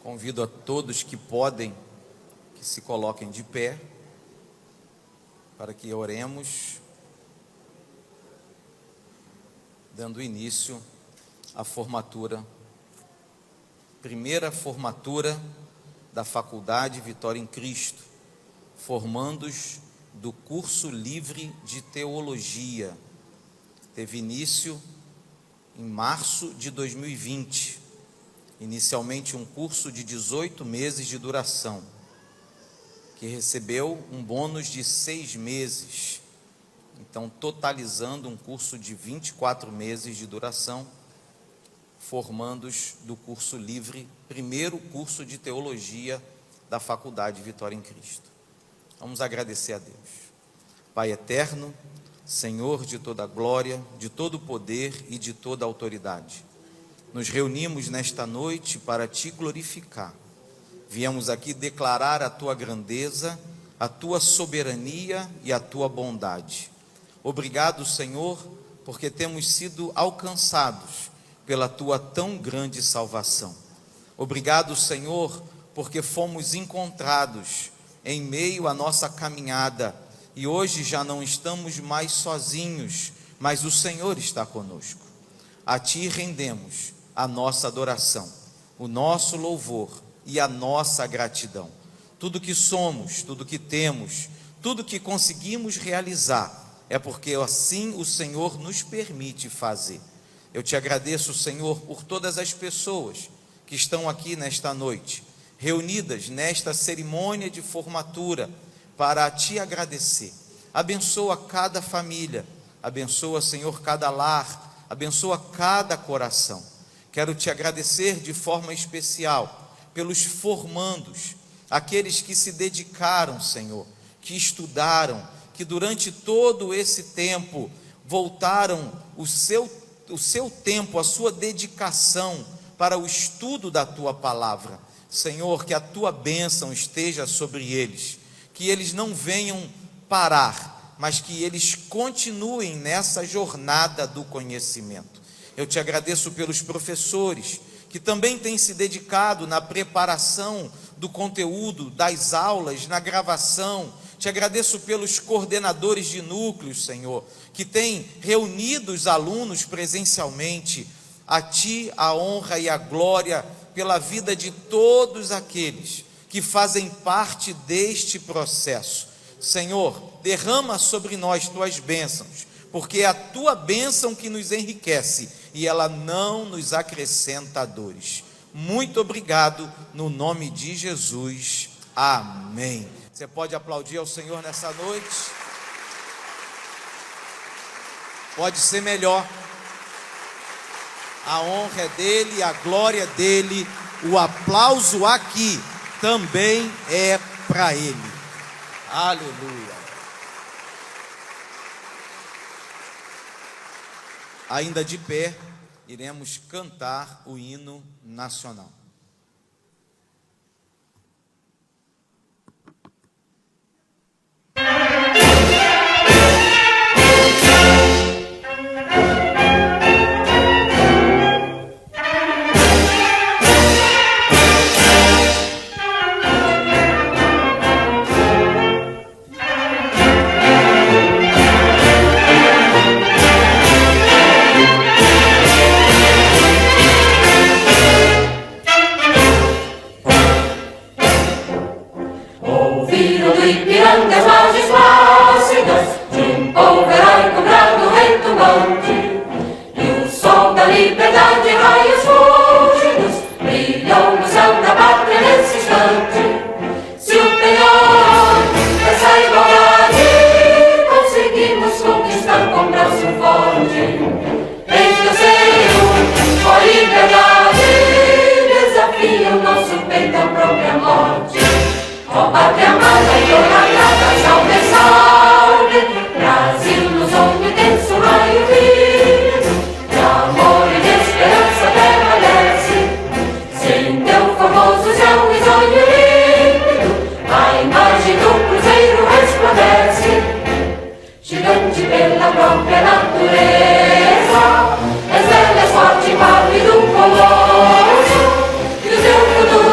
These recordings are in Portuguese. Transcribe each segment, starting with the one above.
Convido a todos que podem, que se coloquem de pé, para que oremos, dando início à formatura, primeira formatura da Faculdade Vitória em Cristo, formandos do curso livre de Teologia. Teve início em março de 2020, inicialmente um curso de 18 meses de duração, que recebeu um bônus de 6 meses, então totalizando um curso de 24 meses de duração, formandos do curso livre, primeiro curso de Teologia da Faculdade Vitória em Cristo. Vamos agradecer a Deus. Pai eterno, Senhor de toda glória, de todo poder e de toda autoridade, nos reunimos nesta noite para Te glorificar. Viemos aqui declarar a Tua grandeza, a Tua soberania e a Tua bondade. Obrigado, Senhor, porque temos sido alcançados pela Tua tão grande salvação. Obrigado, Senhor, porque fomos encontrados em meio à nossa caminhada e hoje já não estamos mais sozinhos, mas o Senhor está conosco. A Ti rendemos a nossa adoração, o nosso louvor e a nossa gratidão. Tudo que somos, tudo que temos, tudo que conseguimos realizar, é porque assim o Senhor nos permite fazer. Eu Te agradeço, Senhor, por todas as pessoas que estão aqui nesta noite, reunidas nesta cerimônia de formatura, para Te agradecer. Abençoa cada família, abençoa, Senhor, cada lar, abençoa cada coração. Quero Te agradecer de forma especial pelos formandos, aqueles que se dedicaram, Senhor, que estudaram, que durante todo esse tempo voltaram o seu tempo, a sua dedicação para o estudo da Tua palavra. Senhor, que a Tua bênção esteja sobre eles, que eles não venham parar, mas que eles continuem nessa jornada do conhecimento. Eu Te agradeço pelos professores, que também têm se dedicado na preparação do conteúdo, das aulas, na gravação. Te agradeço pelos coordenadores de núcleos, Senhor, que têm reunido os alunos presencialmente. A Ti a honra e a glória pela vida de todos aqueles que fazem parte deste processo. Senhor, derrama sobre nós Tuas bênçãos, porque é a Tua bênção que nos enriquece e ela não nos acrescenta dores. Muito obrigado, no nome de Jesus. Amém. Você pode aplaudir ao Senhor nessa noite? Pode ser melhor. A honra é dele, a glória é dele, o aplauso aqui também é para ele. Aleluia. Ainda de pé, iremos cantar o hino nacional. És bela, és forte, pálido, colosso, e o teu futuro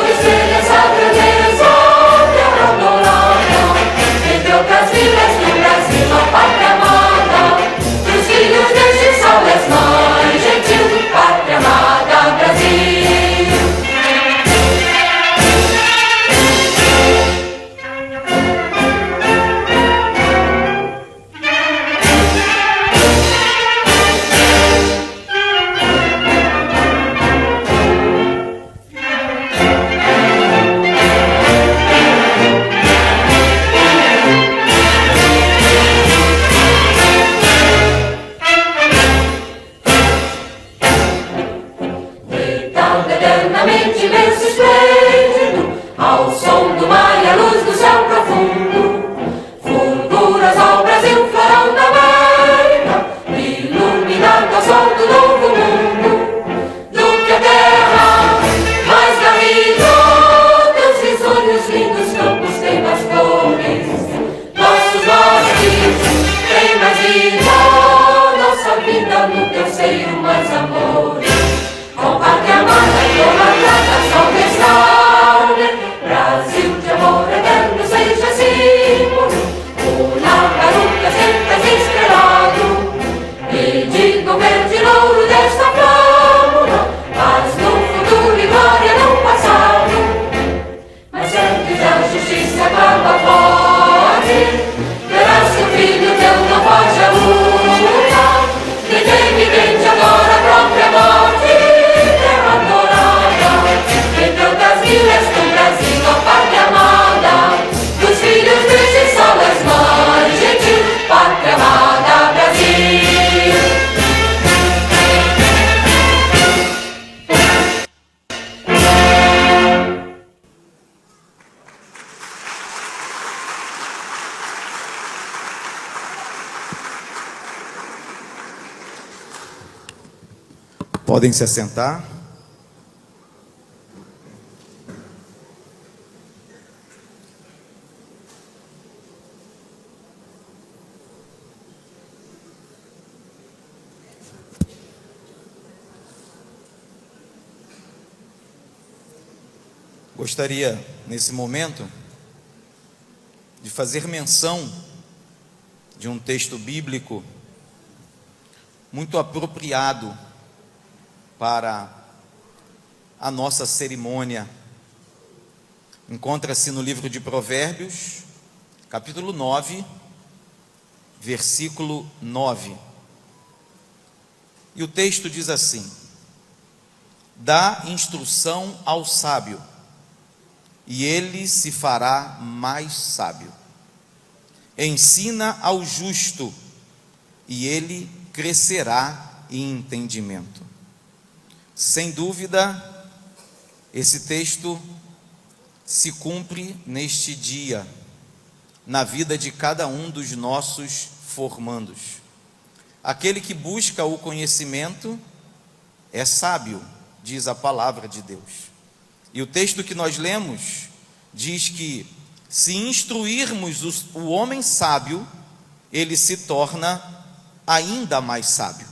Podem se assentar. Gostaria, nesse momento, de fazer menção de um texto bíblico muito apropriado para a nossa cerimônia. Encontra-se no livro de Provérbios, capítulo 9, versículo 9. E o texto diz assim: dá instrução ao sábio, e ele se fará mais sábio. Ensina ao justo, e ele crescerá em entendimento. Sem dúvida, esse texto se cumpre neste dia, na vida de cada um dos nossos formandos. Aquele que busca o conhecimento é sábio, diz a palavra de Deus. E o texto que nós lemos diz que, se instruirmos o homem sábio, ele se torna ainda mais sábio.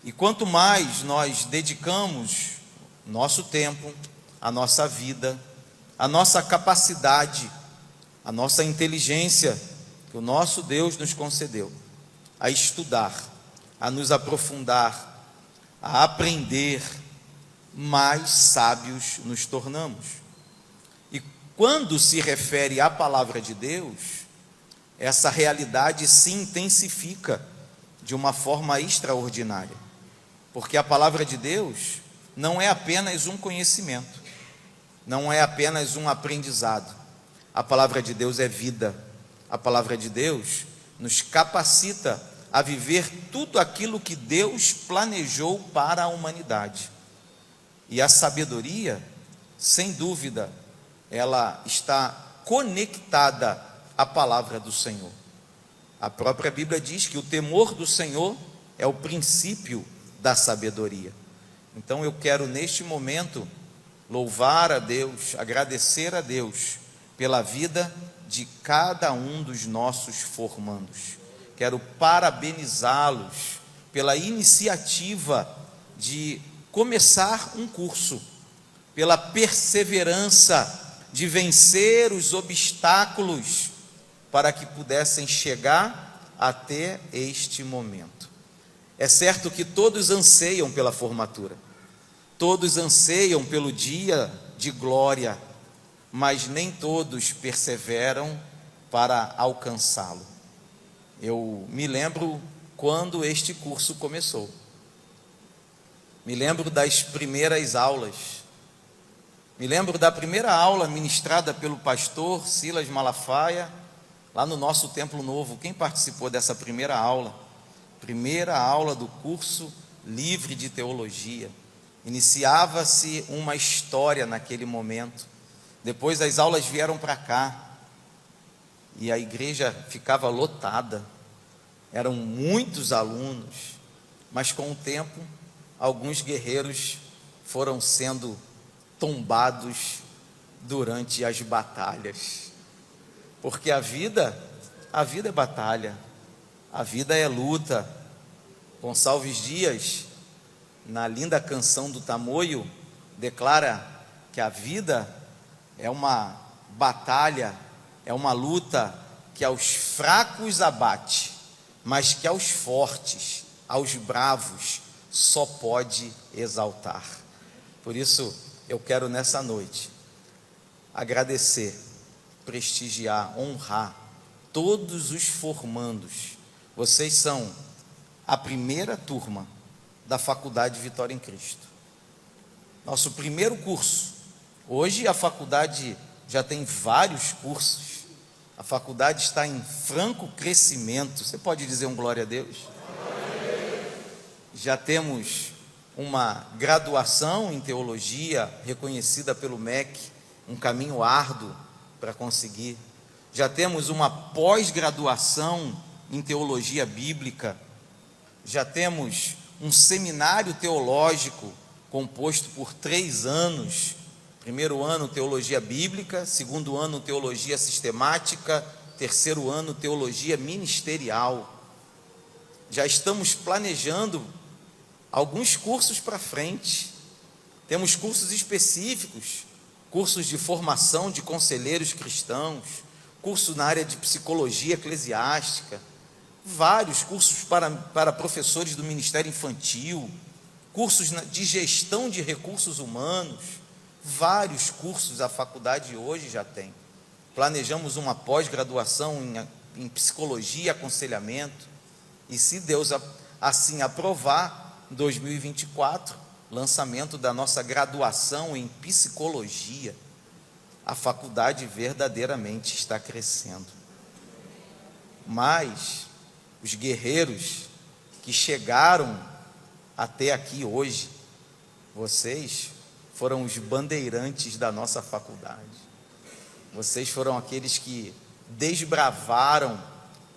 E quanto mais nós dedicamos nosso tempo, a nossa vida, a nossa capacidade, a nossa inteligência, que o nosso Deus nos concedeu, a estudar, a nos aprofundar, a aprender, mais sábios nos tornamos. E quando se refere à palavra de Deus, essa realidade se intensifica de uma forma extraordinária, porque a palavra de Deus não é apenas um conhecimento, não é apenas um aprendizado. A palavra de Deus é vida. A palavra de Deus nos capacita a viver tudo aquilo que Deus planejou para a humanidade. E a sabedoria, sem dúvida, ela está conectada à palavra do Senhor. A própria Bíblia diz que o temor do Senhor é o princípio da sabedoria. Então eu quero neste momento louvar a Deus, agradecer a Deus pela vida de cada um dos nossos formandos. Quero parabenizá-los pela iniciativa de começar um curso, pela perseverança de vencer os obstáculos para que pudessem chegar até este momento. É certo que todos anseiam pela formatura, todos anseiam pelo dia de glória, mas nem todos perseveram para alcançá-lo. Eu me lembro quando este curso começou. Me lembro das primeiras aulas. Me lembro da primeira aula ministrada pelo pastor Silas Malafaia, lá no nosso Templo Novo. Quem participou dessa primeira aula? Primeira aula do curso livre de teologia. Iniciava-se uma história naquele momento. Depois as aulas vieram para cá e a igreja ficava lotada. Eram muitos alunos, mas com o tempo alguns guerreiros foram sendo tombados durante as batalhas, porque a vida é batalha, a vida é luta. Gonçalves Dias, na linda canção do Tamoio, declara que a vida é uma batalha, é uma luta que aos fracos abate, mas que aos fortes, aos bravos, só pode exaltar. Por isso, eu quero nessa noite agradecer, prestigiar, honrar todos os formandos. Vocês são a primeira turma da Faculdade Vitória em Cristo. Nosso primeiro curso. Hoje a faculdade já tem vários cursos. A faculdade está em franco crescimento. Você pode dizer um glória a Deus? Já temos uma graduação em teologia reconhecida pelo MEC, um caminho árduo para conseguir. Já temos uma pós-graduação em teologia bíblica. Já temos um seminário teológico composto por 3 anos. Primeiro ano, teologia bíblica. Segundo ano, teologia sistemática. Terceiro ano, teologia ministerial. Já estamos planejando alguns cursos para frente. Temos cursos específicos, cursos de formação de conselheiros cristãos, curso na área de psicologia eclesiástica, vários cursos para professores do Ministério Infantil, cursos de gestão de recursos humanos, vários cursos a faculdade hoje já tem. Planejamos uma pós-graduação em psicologia e aconselhamento, e se Deus assim aprovar, em 2024, lançamento da nossa graduação em psicologia. A faculdade verdadeiramente está crescendo. Mas os guerreiros que chegaram até aqui hoje, vocês foram os bandeirantes da nossa faculdade. Vocês foram aqueles que desbravaram,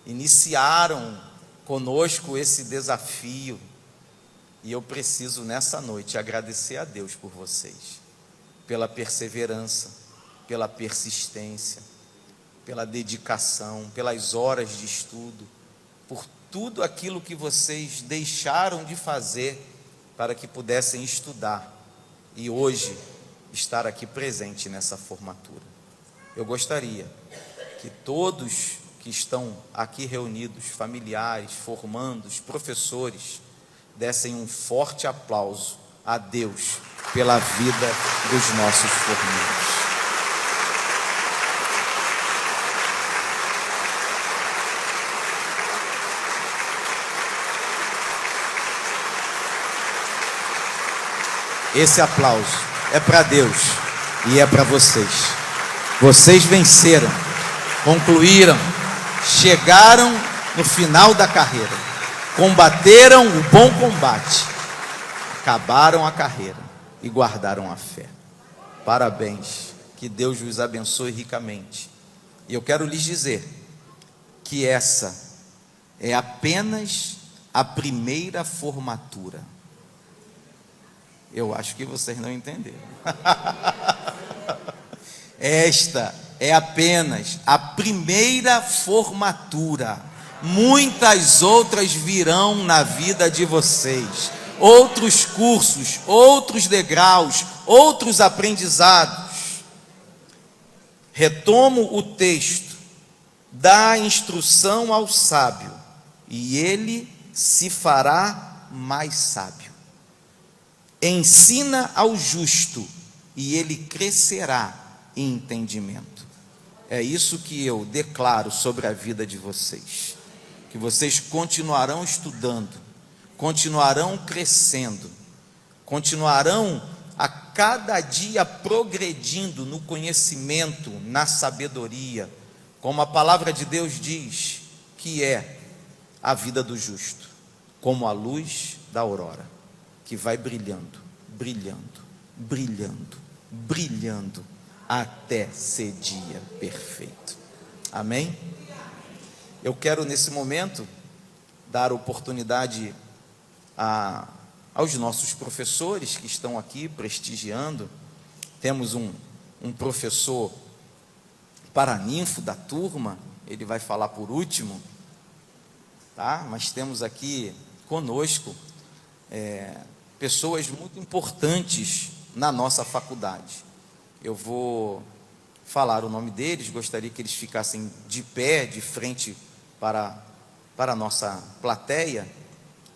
iniciaram conosco esse desafio. E eu preciso nessa noite agradecer a Deus por vocês, pela perseverança, pela persistência, pela dedicação, pelas horas de estudo, por tudo aquilo que vocês deixaram de fazer para que pudessem estudar e hoje estar aqui presente nessa formatura. Eu gostaria que todos que estão aqui reunidos, familiares, formandos, professores, dessem um forte aplauso a Deus pela vida dos nossos formandos. Esse aplauso é para Deus e é para vocês. Vocês venceram, concluíram, chegaram no final da carreira, combateram o bom combate, acabaram a carreira e guardaram a fé. Parabéns, que Deus vos abençoe ricamente. E eu quero lhes dizer que essa é apenas a primeira formatura. Eu acho que vocês não entenderam. Esta é apenas a primeira formatura. Muitas outras virão na vida de vocês. Outros cursos, outros degraus, outros aprendizados. Retomo o texto: dá instrução ao sábio, e ele se fará mais sábio. Ensina ao justo, e ele crescerá em entendimento. É isso que eu declaro sobre a vida de vocês. Que vocês continuarão estudando, continuarão crescendo, continuarão a cada dia progredindo no conhecimento, na sabedoria, como a palavra de Deus diz, que é a vida do justo, como a luz da aurora, que vai brilhando, brilhando, brilhando, brilhando, até ser dia perfeito. Amém? Eu quero nesse momento dar oportunidade aos nossos professores que estão aqui prestigiando. Temos um professor paraninfo da turma, ele vai falar por último, tá? Mas temos aqui conosco pessoas muito importantes na nossa faculdade. Eu vou falar o nome deles, gostaria que eles ficassem de pé, de frente para a nossa plateia,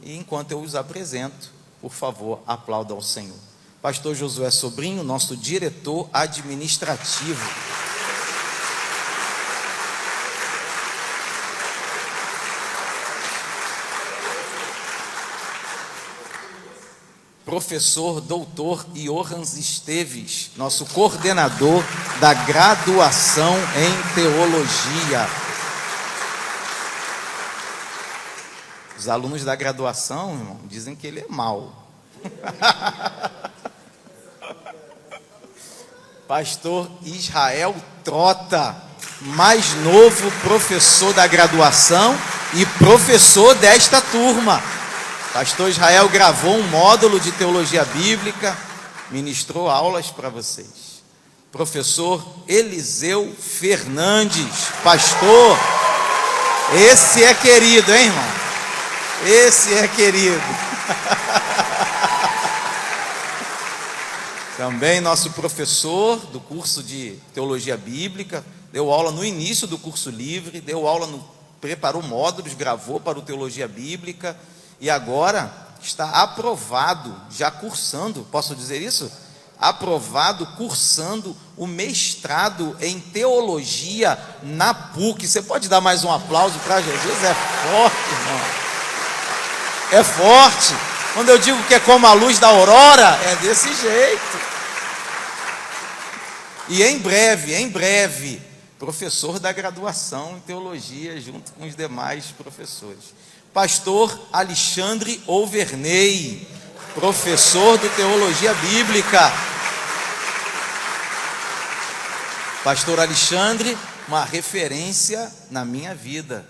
e enquanto eu os apresento, por favor, aplaudam ao Senhor. Pastor Josué Sobrinho, nosso diretor administrativo. Professor doutor Johans Esteves, nosso coordenador da graduação em teologia. Os alunos da graduação, irmão, dizem que ele é mau. Pastor Israel Trota, mais novo professor da graduação e professor desta turma. Pastor Israel gravou um módulo de teologia bíblica, ministrou aulas para vocês. Professor Eliseu Fernandes, pastor, esse é querido, hein, irmão? Esse é querido. Também nosso professor do curso de teologia bíblica, deu aula no início do curso livre, deu aula preparou módulos, gravou para o teologia bíblica e agora está aprovado, já cursando, posso dizer isso? Aprovado, cursando o mestrado em teologia na PUC. Você pode dar mais um aplauso para Jesus? É forte, irmão. É forte. Quando eu digo que é como a luz da aurora, é desse jeito. E em breve, professor da graduação em teologia, junto com os demais professores. Pastor Alexandre Overney, professor de teologia bíblica. Pastor Alexandre, uma referência na minha vida.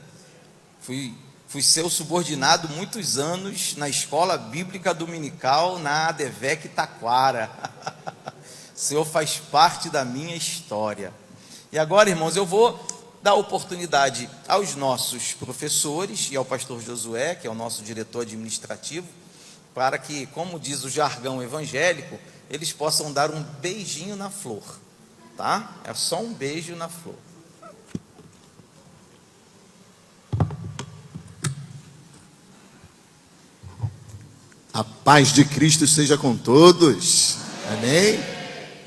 Fui seu subordinado muitos anos na escola bíblica dominical na ADVEC Taquara. O Senhor faz parte da minha história. E agora, irmãos, eu vou dar oportunidade aos nossos professores e ao pastor Josué, que é o nosso diretor administrativo, para que, como diz o jargão evangélico, eles possam dar um beijinho na flor, tá? É só um beijo na flor. A paz de Cristo seja com todos, amém?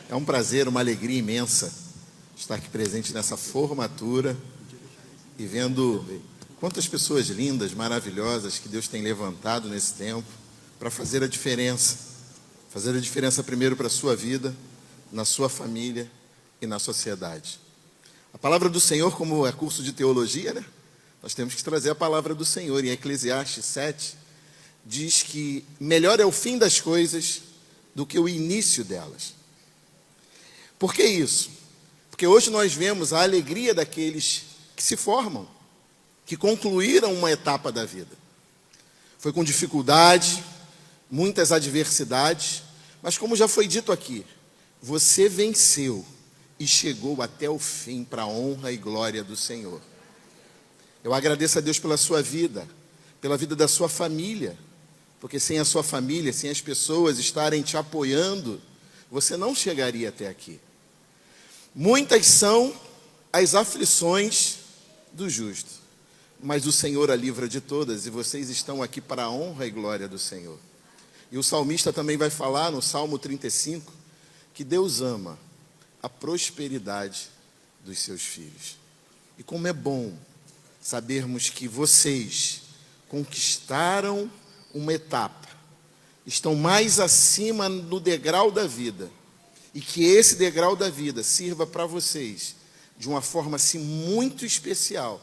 É um prazer, uma alegria imensa estar aqui presente nessa formatura e vendo quantas pessoas lindas, maravilhosas que Deus tem levantado nesse tempo para fazer a diferença primeiro para a sua vida, na sua família e na sociedade. A palavra do Senhor, como é curso de teologia, né? Nós temos que trazer a palavra do Senhor. Em Eclesiastes 7 diz que melhor é o fim das coisas do que o início delas. Por que isso? Porque hoje nós vemos a alegria daqueles que se formam, que concluíram uma etapa da vida. Foi com dificuldade, muitas adversidades, mas como já foi dito aqui, você venceu e chegou até o fim para a honra e glória do Senhor. Eu agradeço a Deus pela sua vida, pela vida da sua família, porque sem a sua família, sem as pessoas estarem te apoiando, você não chegaria até aqui. Muitas são as aflições do justo, mas o Senhor a livra de todas, e vocês estão aqui para a honra e glória do Senhor. E o salmista também vai falar no Salmo 35, que Deus ama a prosperidade dos seus filhos. E como é bom sabermos que vocês conquistaram uma etapa, estão mais acima no degrau da vida, e que esse degrau da vida sirva para vocês de uma forma assim muito especial,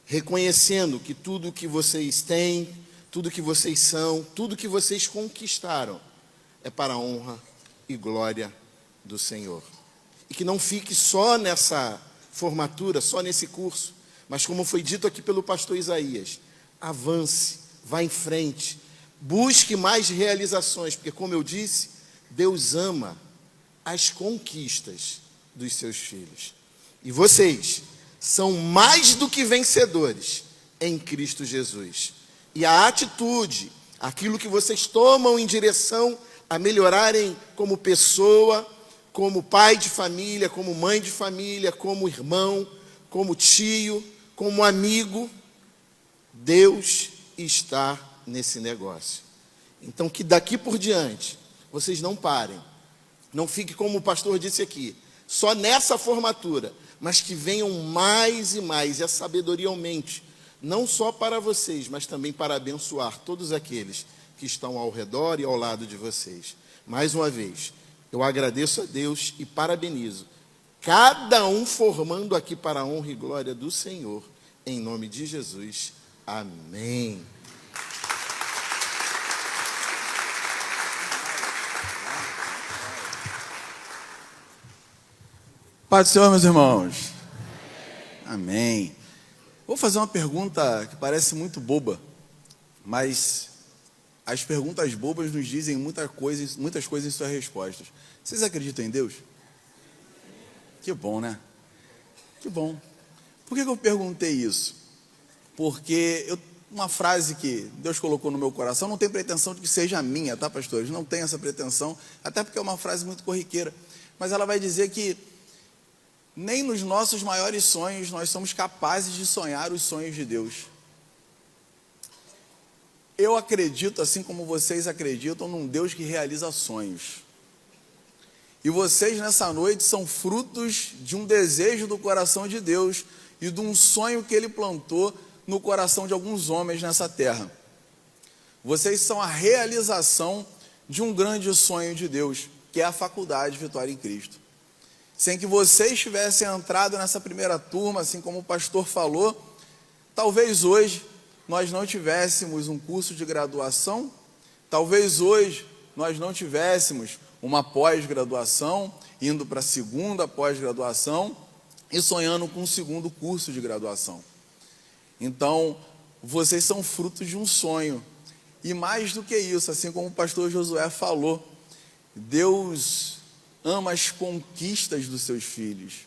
reconhecendo que tudo que vocês têm, tudo que vocês são, tudo que vocês conquistaram é para a honra e glória do Senhor. E que não fique só nessa formatura, só nesse curso, mas como foi dito aqui pelo pastor Isaías, avance, vá em frente, busque mais realizações, porque como eu disse, Deus ama as conquistas dos seus filhos. E vocês são mais do que vencedores em Cristo Jesus. E a atitude, aquilo que vocês tomam em direção a melhorarem como pessoa, como pai de família, como mãe de família, como irmão, como tio, como amigo, Deus está nesse negócio. Então que daqui por diante vocês não parem, não fiquem como o pastor disse aqui, só nessa formatura, mas que venham mais e mais, e a sabedoria aumente, não só para vocês, mas também para abençoar todos aqueles que estão ao redor e ao lado de vocês. Mais uma vez, eu agradeço a Deus e parabenizo cada um formando aqui para a honra e glória do Senhor, em nome de Jesus. Amém. Paz do Senhor, meus irmãos. Amém. Vou fazer uma pergunta que parece muito boba, mas as perguntas bobas nos dizem muitas coisas em suas respostas. Vocês acreditam em Deus? Que bom, né? Que bom. Por que eu perguntei isso? Porque uma frase que Deus colocou no meu coração, não tem pretensão de que seja minha, tá, pastores? Não tem essa pretensão, até porque é uma frase muito corriqueira. Mas ela vai dizer que nem nos nossos maiores sonhos nós somos capazes de sonhar os sonhos de Deus. Eu acredito, assim como vocês acreditam, num Deus que realiza sonhos. E vocês nessa noite são frutos de um desejo do coração de Deus e de um sonho que Ele plantou no coração de alguns homens nessa terra. Vocês são a realização de um grande sonho de Deus, que é a Faculdade Vitória em Cristo. Sem que vocês tivessem entrado nessa primeira turma, assim como o pastor falou, talvez hoje nós não tivéssemos um curso de graduação, talvez hoje nós não tivéssemos uma pós-graduação, indo para a segunda pós-graduação e sonhando com um segundo curso de graduação. Então, vocês são frutos de um sonho. E mais do que isso, assim como o pastor Josué falou, Deus ama as conquistas dos seus filhos.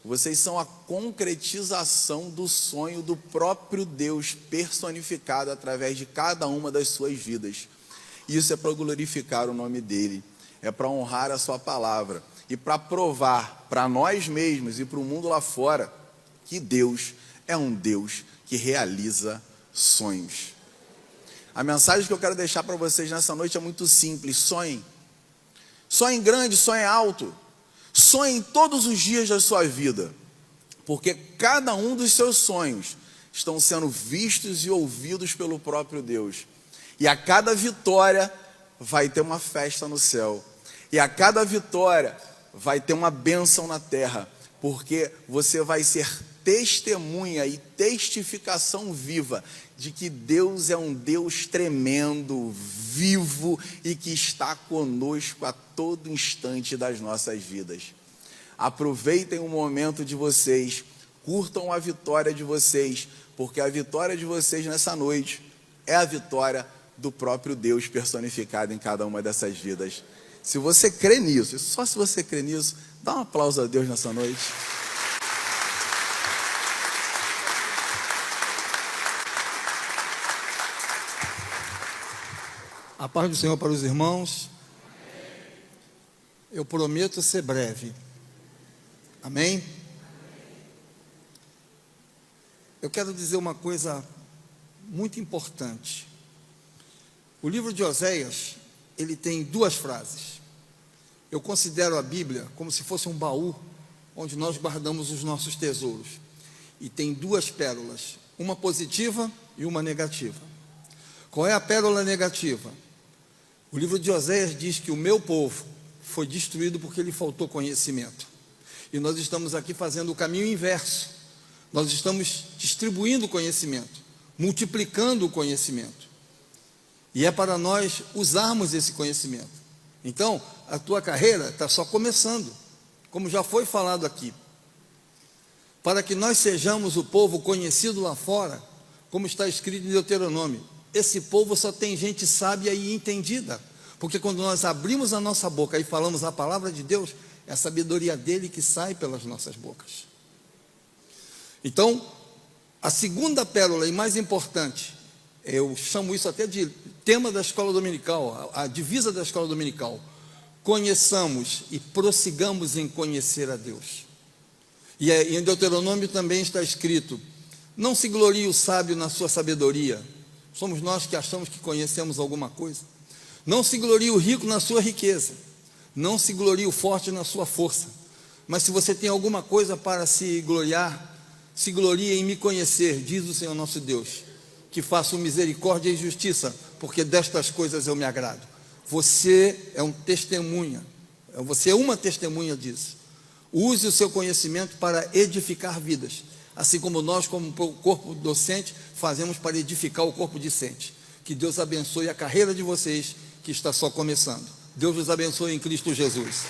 Vocês são a concretização do sonho do próprio Deus personificado através de cada uma das suas vidas. Isso é para glorificar o nome dele, é para honrar a sua palavra e para provar para nós mesmos e para o mundo lá fora que Deus é um Deus que realiza sonhos. A mensagem que eu quero deixar para vocês nessa noite é muito simples: sonhem. Sonhem grande, sonhem alto. Sonhem todos os dias da sua vida, porque cada um dos seus sonhos estão sendo vistos e ouvidos pelo próprio Deus. E a cada vitória vai ter uma festa no céu. E a cada vitória vai ter uma bênção na terra, porque você vai ser testemunha e testificação viva de que Deus é um Deus tremendo, vivo e que está conosco a todo instante das nossas vidas. Aproveitem o momento de vocês, curtam a vitória de vocês, porque a vitória de vocês nessa noite é a vitória do próprio Deus personificado em cada uma dessas vidas. Se você crê nisso, e só se você crê nisso, dá um aplauso a Deus nessa noite. A paz do Senhor para os irmãos. Eu prometo ser breve. Amém? Eu quero dizer uma coisa muito importante. O livro de Oséias, ele tem duas frases. Eu considero a Bíblia como se fosse um baú onde nós guardamos os nossos tesouros. E tem duas pérolas, uma positiva e uma negativa. Qual é a pérola negativa? O livro de Oséias diz que o meu povo foi destruído porque lhe faltou conhecimento. E nós estamos aqui fazendo o caminho inverso. Nós estamos distribuindo o conhecimento, multiplicando o conhecimento. E é para nós usarmos esse conhecimento. Então, a tua carreira está só começando, como já foi falado aqui. Para que nós sejamos o povo conhecido lá fora, como está escrito em Deuteronômio. Esse povo só tem gente sábia e entendida, porque quando nós abrimos a nossa boca e falamos a palavra de Deus, é a sabedoria dele que sai pelas nossas bocas. Então, a segunda pérola e mais importante, eu chamo isso até de tema da escola dominical, a divisa da escola dominical: conheçamos e prossigamos em conhecer a Deus. E em Deuteronômio também está escrito: não se glorie o sábio na sua sabedoria. Somos nós que achamos que conhecemos alguma coisa. Não se glorie o rico na sua riqueza. Não se glorie o forte na sua força. Mas se você tem alguma coisa para se gloriar, se glorie em me conhecer, diz o Senhor nosso Deus, que faço misericórdia e justiça, porque destas coisas eu me agrado. Você é um testemunha, você é uma testemunha disso. Use o seu conhecimento para edificar vidas, assim como nós, como corpo docente, fazemos para edificar o corpo discente. Que Deus abençoe a carreira de vocês, que está só começando. Deus os abençoe em Cristo Jesus.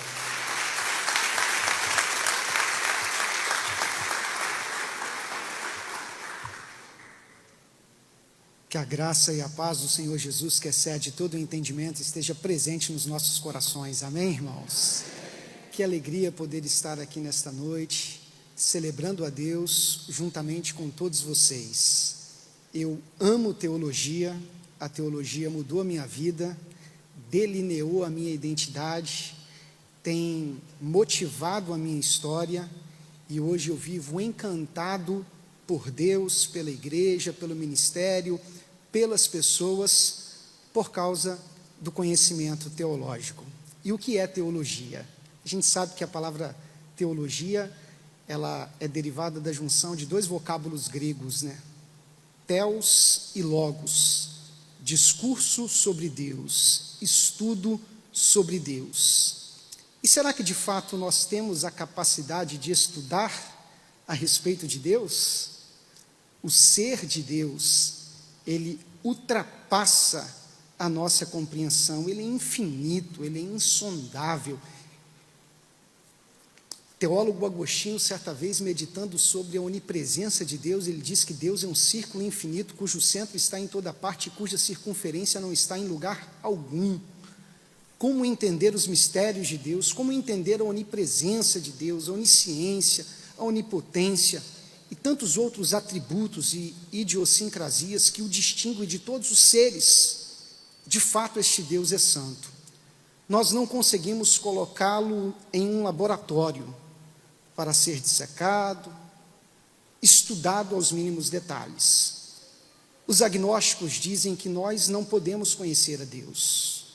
Que a graça e a paz do Senhor Jesus, que excede todo o entendimento, esteja presente nos nossos corações. Amém, irmãos? Que alegria poder estar aqui nesta noite, celebrando a Deus juntamente com todos vocês. Eu amo teologia, a teologia mudou a minha vida, delineou a minha identidade, tem motivado a minha história, e hoje eu vivo encantado por Deus, pela igreja, pelo ministério, pelas pessoas, por causa do conhecimento teológico. E o que é teologia? A gente sabe que a palavra teologia, ela é derivada da junção de dois vocábulos gregos, né? Theos e logos, discurso sobre Deus, estudo sobre Deus. E será que de fato nós temos a capacidade de estudar a respeito de Deus? O ser de Deus, ele ultrapassa a nossa compreensão, ele é infinito, ele é insondável. O teólogo Agostinho, certa vez, meditando sobre a onipresença de Deus, ele diz que Deus é um círculo infinito, cujo centro está em toda parte e cuja circunferência não está em lugar algum. Como entender os mistérios de Deus, como entender a onipresença de Deus, a onisciência, a onipotência e tantos outros atributos e idiosincrasias que o distinguem de todos os seres. De fato, este Deus é santo. Nós não conseguimos colocá-lo em um laboratório para ser dissecado, estudado aos mínimos detalhes. Os agnósticos dizem que nós não podemos conhecer a Deus,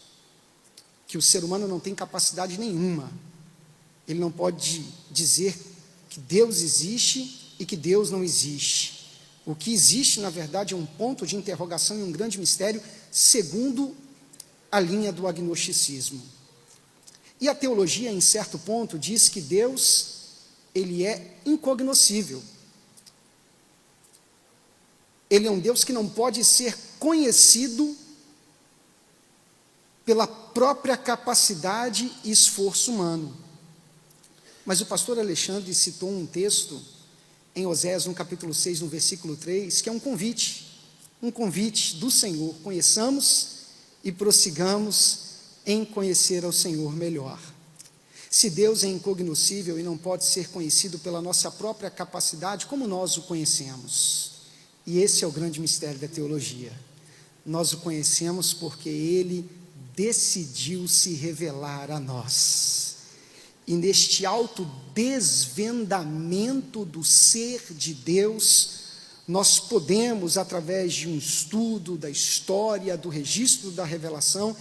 que o ser humano não tem capacidade nenhuma. Ele não pode dizer que Deus existe e que Deus não existe. O que existe, na verdade, é um ponto de interrogação e um grande mistério, segundo a linha do agnosticismo. E a teologia, em certo ponto, diz que Deus, ele é incognoscível. Ele é um Deus que não pode ser conhecido pela própria capacidade e esforço humano. Mas o pastor Alexandre citou um texto em Oséias, no capítulo 6, no versículo 3, que é um convite do Senhor. Conheçamos e prossigamos em conhecer ao Senhor melhor. Se Deus é incognoscível e não pode ser conhecido pela nossa própria capacidade, como nós o conhecemos? E esse é o grande mistério da teologia. Nós o conhecemos porque Ele decidiu se revelar a nós. E neste autodesvendamento do ser de Deus, nós podemos, através de um estudo da história, do registro da revelação,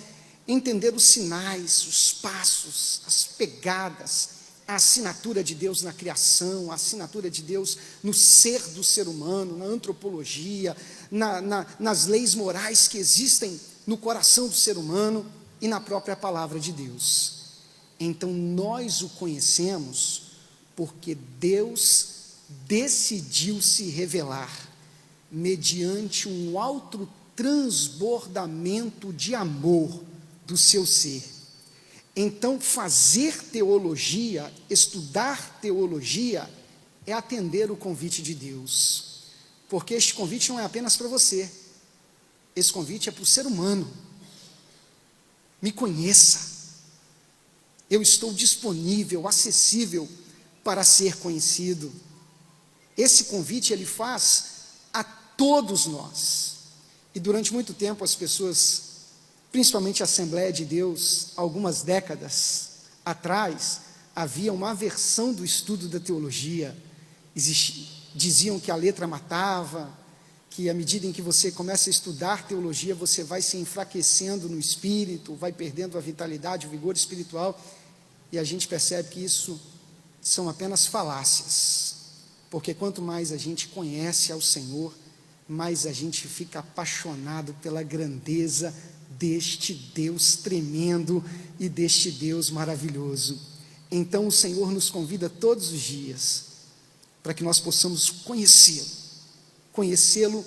entender os sinais, os passos, as pegadas, a assinatura de Deus na criação, a assinatura de Deus no ser do ser humano, na antropologia, nas leis morais que existem no coração do ser humano e na própria palavra de Deus. Então nós o conhecemos porque Deus decidiu se revelar mediante um alto transbordamento de amor do seu ser. Então fazer teologia, estudar teologia, é atender o convite de Deus, porque este convite não é apenas para você, esse convite é para o ser humano. Me conheça, eu estou disponível, acessível para ser conhecido. Esse convite ele faz a todos nós. E durante muito tempo as pessoas, principalmente a Assembleia de Deus, algumas décadas atrás, havia uma aversão do estudo da teologia. Diziam que a letra matava, que à medida em que você começa a estudar teologia, você vai se enfraquecendo no espírito, vai perdendo a vitalidade, o vigor espiritual, e a gente percebe que isso são apenas falácias, porque quanto mais a gente conhece ao Senhor, mais a gente fica apaixonado pela grandeza deste Deus tremendo e deste Deus maravilhoso. Então o Senhor nos convida todos os dias para que nós possamos conhecê-lo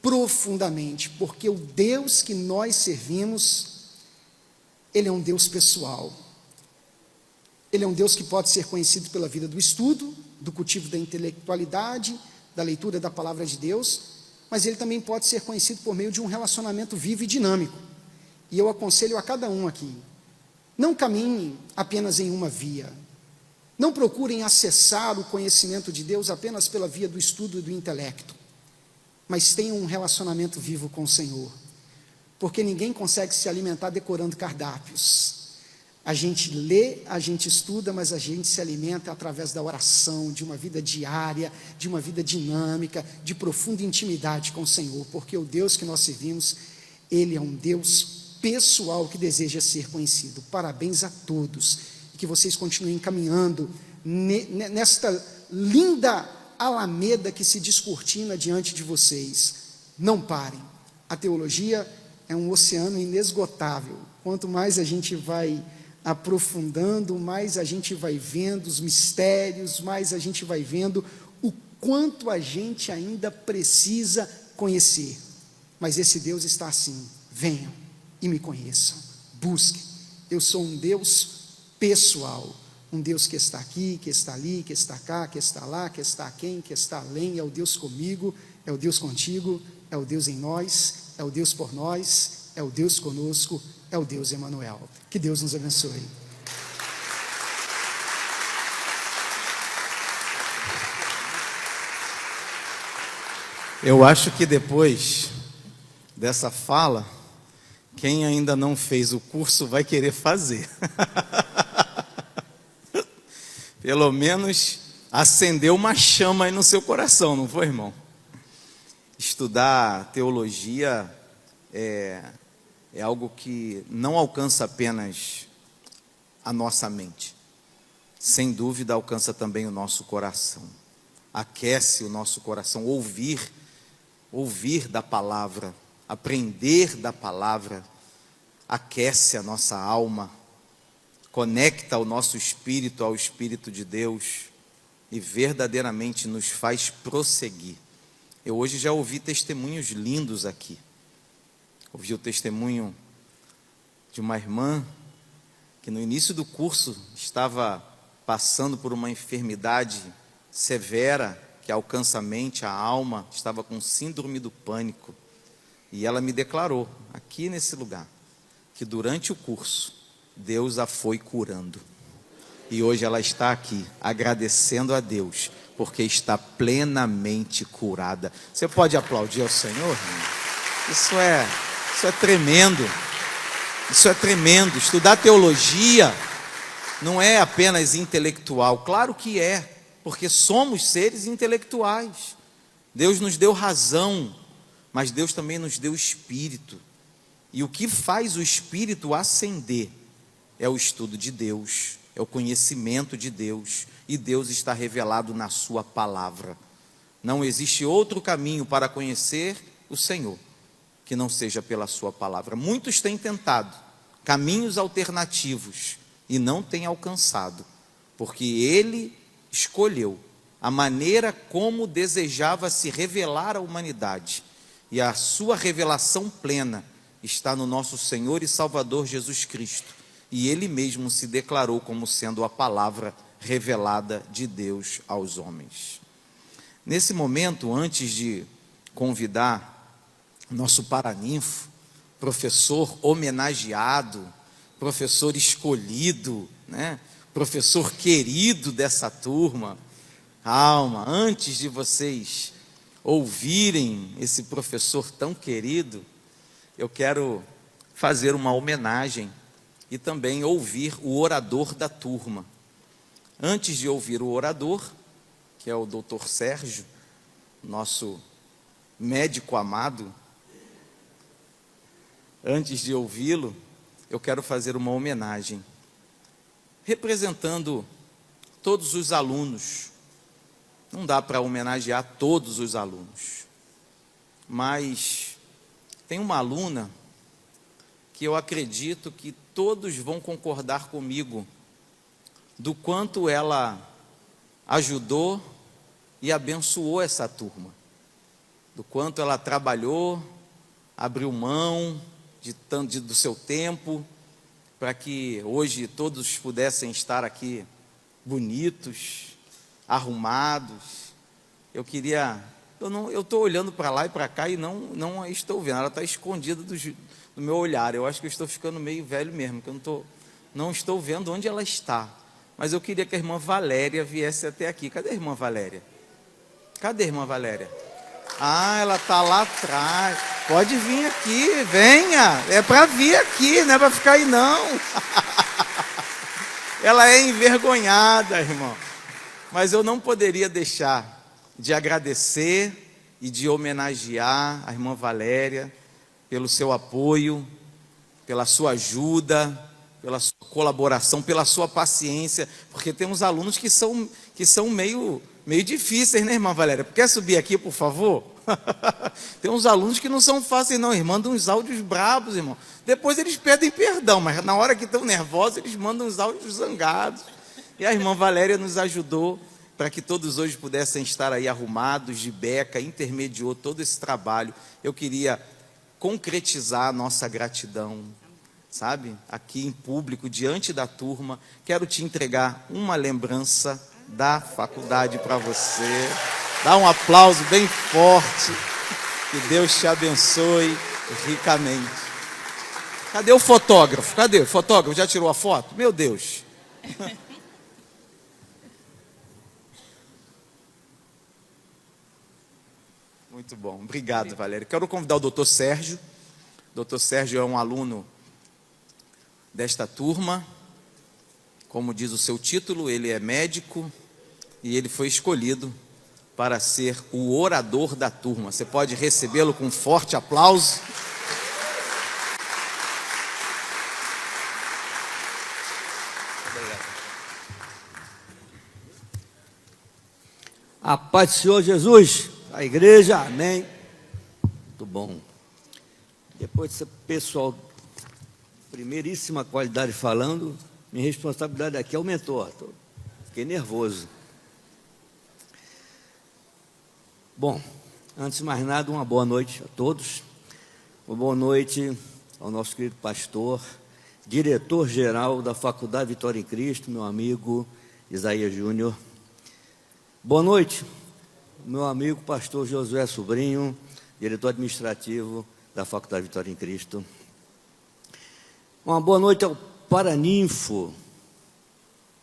profundamente, porque o Deus que nós servimos, Ele é um Deus pessoal. Ele é um Deus que pode ser conhecido pela vida do estudo, do cultivo da intelectualidade, da leitura da palavra de Deus, mas ele também pode ser conhecido por meio de um relacionamento vivo e dinâmico. E eu aconselho a cada um aqui, não caminhem apenas em uma via, não procurem acessar o conhecimento de Deus apenas pela via do estudo e do intelecto, mas tenham um relacionamento vivo com o Senhor, porque ninguém consegue se alimentar decorando cardápios. A gente lê, a gente estuda, mas a gente se alimenta através da oração, de uma vida diária, de uma vida dinâmica, de profunda intimidade com o Senhor, porque o Deus que nós servimos, Ele é um Deus pessoal que deseja ser conhecido. Parabéns a todos, e que vocês continuem caminhando nesta linda alameda que se descortina diante de vocês. Não parem. A teologia é um oceano inesgotável. Quanto mais a gente vai aprofundando, mais a gente vai vendo os mistérios, mais a gente vai vendo o quanto a gente ainda precisa conhecer. Mas esse Deus está assim: venham e me conheçam, busquem. Eu sou um Deus pessoal, um Deus que está aqui, que está ali, que está cá, que está lá, que está quem, que está além. É o Deus comigo, é o Deus contigo, é o Deus em nós, é o Deus por nós, é o Deus conosco, é o Deus Emanuel. Que Deus nos abençoe. Eu acho que depois dessa fala, quem ainda não fez o curso vai querer fazer. Pelo menos acendeu uma chama aí no seu coração, não foi, irmão? Estudar teologia é algo que não alcança apenas a nossa mente. Sem dúvida alcança também o nosso coração. Aquece o nosso coração, ouvir da palavra, aprender da palavra, aquece a nossa alma, conecta o nosso espírito ao Espírito de Deus e verdadeiramente nos faz prosseguir. Eu hoje já ouvi testemunhos lindos aqui. Ouvi o testemunho de uma irmã que no início do curso estava passando por uma enfermidade severa que alcança a mente, a alma, estava com síndrome do pânico. E ela me declarou, aqui nesse lugar, que durante o curso, Deus a foi curando. E hoje ela está aqui, agradecendo a Deus, porque está plenamente curada. Você pode aplaudir ao Senhor? Isso é tremendo. Isso é tremendo. Estudar teologia não é apenas intelectual. Claro que é, porque somos seres intelectuais. Deus nos deu razão, mas Deus também nos deu espírito. E o que faz o espírito ascender é o estudo de Deus, é o conhecimento de Deus. E Deus está revelado na sua palavra. Não existe outro caminho para conhecer o Senhor que não seja pela sua palavra. Muitos têm tentado caminhos alternativos e não têm alcançado, porque Ele escolheu a maneira como desejava se revelar à humanidade, e a sua revelação plena está no nosso Senhor e Salvador Jesus Cristo, e Ele mesmo se declarou como sendo a palavra revelada de Deus aos homens. Nesse momento, antes de convidar nosso paraninfo, professor homenageado, professor escolhido, né? Professor querido dessa turma, calma, antes de vocês ouvirem esse professor tão querido, eu quero fazer uma homenagem e também ouvir o orador da turma. Antes de ouvir o orador, que é o Dr. Sérgio, nosso médico amado, antes de ouvi-lo, eu quero fazer uma homenagem, representando todos os alunos. Não dá para homenagear todos os alunos, mas tem uma aluna que eu acredito que todos vão concordar comigo, do quanto ela ajudou e abençoou essa turma, do quanto ela trabalhou, abriu mão do seu tempo, para que hoje todos pudessem estar aqui bonitos, arrumados. Eu queria eu estou olhando para lá e para cá e não a estou vendo. Ela está escondida do meu olhar. Eu acho que eu estou ficando meio velho mesmo, que eu não estou vendo onde ela está. Mas eu queria que a irmã Valéria viesse até aqui. Cadê a irmã Valéria? Cadê a irmã Valéria? Ah, ela está lá atrás. Pode vir aqui, venha. É para vir aqui, não é para ficar aí não. Ela é envergonhada, irmão. Mas eu não poderia deixar de agradecer e de homenagear a irmã Valéria pelo seu apoio, pela sua ajuda, pela sua colaboração, pela sua paciência, porque temos alunos que são meio difíceis, né, irmã Valéria? Quer subir aqui, por favor? Tem uns alunos que não são fáceis não, eles mandam uns áudios brabos, irmão. Depois eles pedem perdão, mas na hora que estão nervosos, eles mandam uns áudios zangados. E a irmã Valéria nos ajudou para que todos hoje pudessem estar aí arrumados, de beca, intermediou todo esse trabalho. Eu queria concretizar a nossa gratidão, sabe? Aqui em público, diante da turma, quero te entregar uma lembrança da faculdade para você. Dá um aplauso bem forte. Que Deus te abençoe ricamente. Cadê o fotógrafo? Cadê o fotógrafo? Já tirou a foto? Meu Deus. Muito bom. Obrigado, Valéria. Quero convidar o doutor Sérgio. O doutor Sérgio é um aluno desta turma. Como diz o seu título, ele é médico e ele foi escolhido para ser o orador da turma. Você pode recebê-lo com um forte aplauso. A paz do Senhor Jesus, a igreja, amém. Muito bom. Depois desse pessoal, primeiríssima qualidade falando, minha responsabilidade aqui aumentou. Fiquei nervoso. Bom, antes de mais nada, uma boa noite a todos. Uma boa noite ao nosso querido pastor, diretor-geral da Faculdade Vitória em Cristo, meu amigo Isaías Júnior. Boa noite, meu amigo pastor Josué Sobrinho, diretor administrativo da Faculdade Vitória em Cristo. Uma boa noite ao paraninfo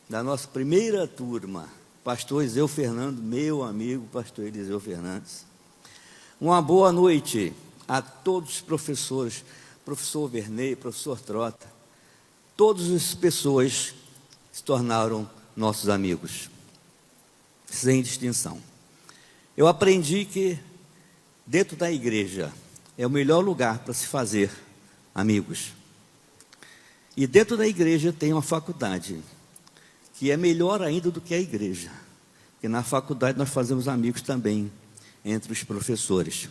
da nossa primeira turma, pastor Eliseu Fernando, meu amigo pastor Eliseu Fernandes. Uma boa noite a todos os professores, professor Vernei, professor Trota, todas as pessoas que se tornaram nossos amigos, sem distinção. Eu aprendi que dentro da igreja é o melhor lugar para se fazer amigos. E dentro da igreja tem uma faculdade, que é melhor ainda do que a igreja. Porque na faculdade nós fazemos amigos também entre os professores.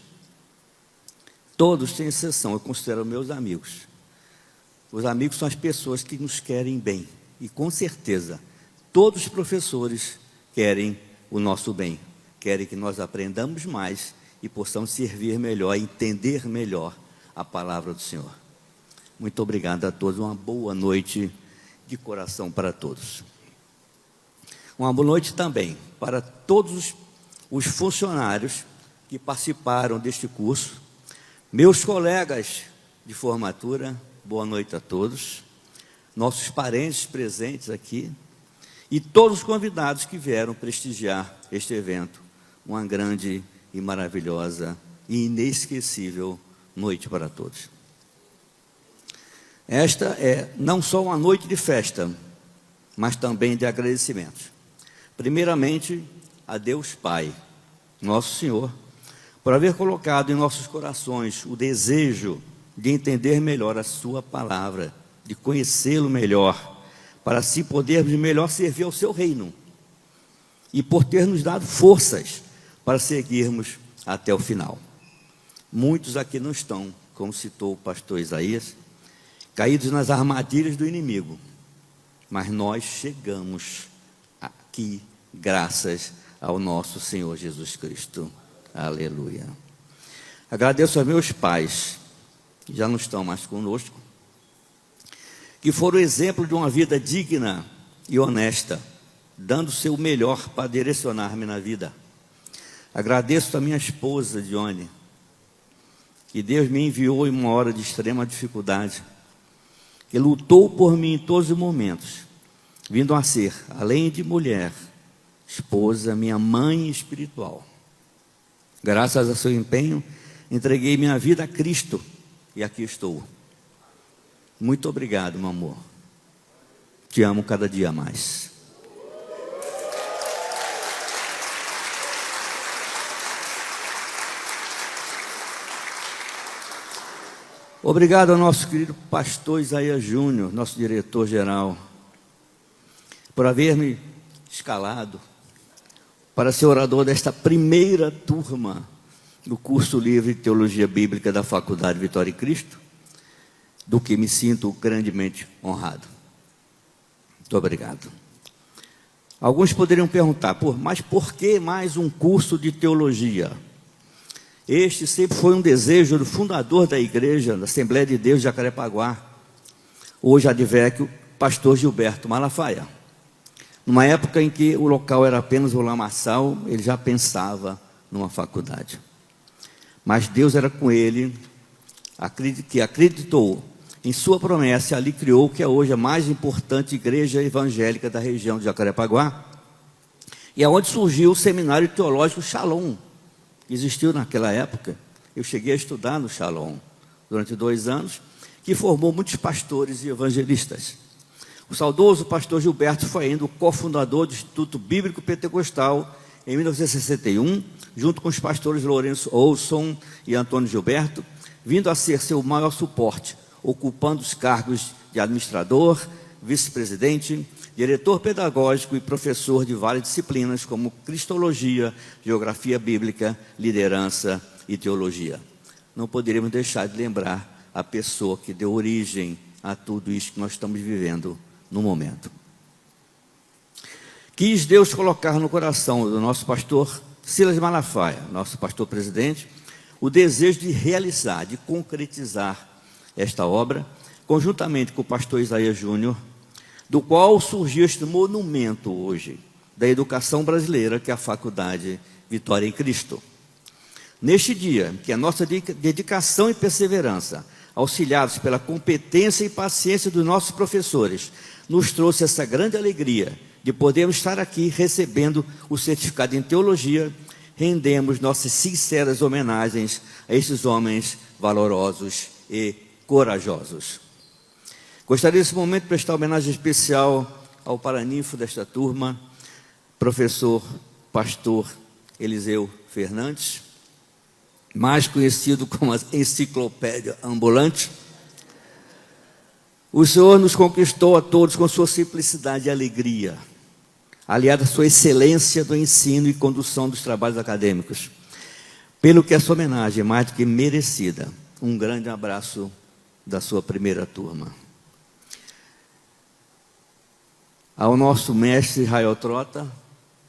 Todos, sem exceção, eu considero meus amigos. Os amigos são as pessoas que nos querem bem. E com certeza, todos os professores querem o nosso bem. Querem que nós aprendamos mais e possamos servir melhor, entender melhor a palavra do Senhor. Muito obrigado a todos, uma boa noite de coração para todos. Uma boa noite também para todos os funcionários que participaram deste curso, meus colegas de formatura, boa noite a todos, nossos parentes presentes aqui e todos os convidados que vieram prestigiar este evento, uma grande e maravilhosa e inesquecível noite para todos. Esta é não só uma noite de festa, mas também de agradecimentos. Primeiramente, a Deus Pai, nosso Senhor, por haver colocado em nossos corações o desejo de entender melhor a sua palavra, de conhecê-lo melhor, para assim podermos melhor servir ao seu reino, e por ter nos dado forças para seguirmos até o final. Muitos aqui não estão, como citou o pastor Isaías, caídos nas armadilhas do inimigo, mas nós chegamos aqui graças ao nosso Senhor Jesus Cristo. Aleluia. Agradeço aos meus pais, que já não estão mais conosco, que foram exemplo de uma vida digna e honesta, dando o seu melhor para direcionar-me na vida. Agradeço a minha esposa, Dione, que Deus me enviou em uma hora de extrema dificuldade, que lutou por mim em todos os momentos, vindo a ser, além de mulher, esposa, minha mãe espiritual. Graças a seu empenho, entreguei minha vida a Cristo e aqui estou. Muito obrigado, meu amor. Te amo cada dia mais. Obrigado ao nosso querido pastor Isaías Júnior, nosso diretor-geral, por haver me escalado para ser orador desta primeira turma do curso livre de Teologia Bíblica da Faculdade Vitória em Cristo, do que me sinto grandemente honrado. Muito obrigado. Alguns poderiam perguntar, mas por que mais um curso de teologia? Este sempre foi um desejo do fundador da igreja, da Assembleia de Deus de Jacarepaguá, hoje advérquio, pastor Gilberto Malafaia. Numa época em que o local era apenas o lamaçal, ele já pensava numa faculdade. Mas Deus era com ele, que acreditou em sua promessa, ali criou o que é hoje a mais importante igreja evangélica da região de Jacarepaguá, e é onde surgiu o Seminário Teológico Shalom, que existiu naquela época. Eu cheguei a estudar no Shalom durante 2 anos, que formou muitos pastores e evangelistas. O saudoso pastor Gilberto foi ainda o cofundador do Instituto Bíblico Pentecostal em 1961, junto com os pastores Lourenço Olson e Antônio Gilberto, vindo a ser seu maior suporte, ocupando os cargos de administrador, vice-presidente, diretor pedagógico e professor de várias disciplinas como Cristologia, Geografia Bíblica, Liderança e Teologia. Não poderíamos deixar de lembrar a pessoa que deu origem a tudo isso que nós estamos vivendo no momento. Quis Deus colocar no coração do nosso pastor Silas Malafaia, nosso pastor presidente, o desejo de realizar, de concretizar esta obra, conjuntamente com o pastor Isaías Júnior, do qual surgiu este monumento hoje, da educação brasileira, que é a Faculdade Vitória em Cristo. Neste dia, que a nossa dedicação e perseverança, auxiliados pela competência e paciência dos nossos professores, nos trouxe essa grande alegria de podermos estar aqui recebendo o certificado em teologia, rendemos nossas sinceras homenagens a esses homens valorosos e corajosos. Gostaria nesse momento de prestar homenagem especial ao paraninfo desta turma, professor pastor Eliseu Fernandes, mais conhecido como a enciclopédia ambulante. O Senhor nos conquistou a todos com sua simplicidade e alegria, aliada à sua excelência do ensino e condução dos trabalhos acadêmicos, pelo que a sua homenagem é mais do que merecida. Um grande abraço da sua primeira turma. Ao nosso mestre Rael Trota,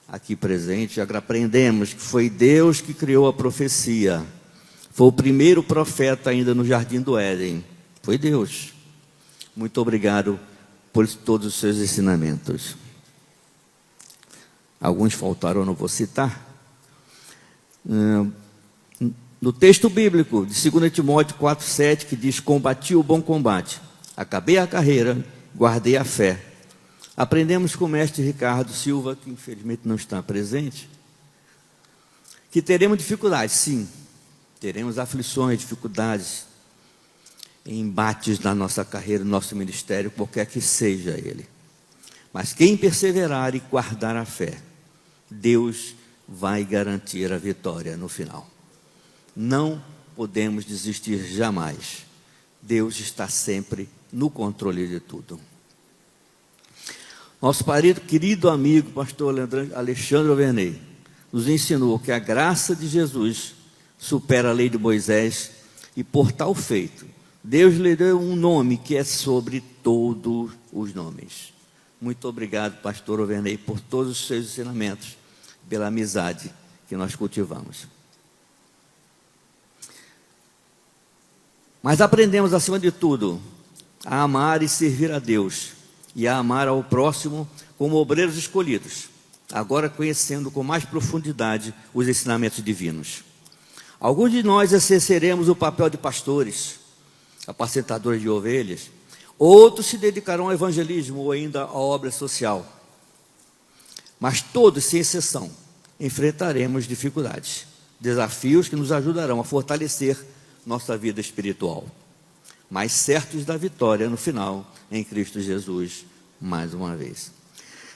aqui presente, já aprendemos que foi Deus que criou a profecia. Foi o primeiro profeta ainda no Jardim do Éden. Foi Deus. Muito obrigado por todos os seus ensinamentos. Alguns faltaram, eu não vou citar. No texto bíblico de 2 Timóteo 4,7, que diz: combati o bom combate, acabei a carreira, guardei a fé. Aprendemos com o mestre Ricardo Silva, que infelizmente não está presente, que teremos dificuldades, sim, teremos aflições, dificuldades, embates na nossa carreira, no nosso ministério, qualquer que seja ele. Mas quem perseverar e guardar a fé, Deus vai garantir a vitória no final. Não podemos desistir jamais. Deus está sempre no controle de tudo. Nosso querido amigo, pastor Alexandre Overney, nos ensinou que a graça de Jesus supera a lei de Moisés, e por tal feito, Deus lhe deu um nome que é sobre todos os nomes. Muito obrigado, pastor Overney, por todos os seus ensinamentos, pela amizade que nós cultivamos. Mas aprendemos, acima de tudo, a amar e servir a Deus, e a amar ao próximo como obreiros escolhidos, agora conhecendo com mais profundidade os ensinamentos divinos. Alguns de nós exerceremos o papel de pastores, apacentadores de ovelhas, outros se dedicarão ao evangelismo ou ainda à obra social. Mas todos, sem exceção, enfrentaremos dificuldades, desafios que nos ajudarão a fortalecer nossa vida espiritual, mas certos da vitória no final, em Cristo Jesus, mais uma vez.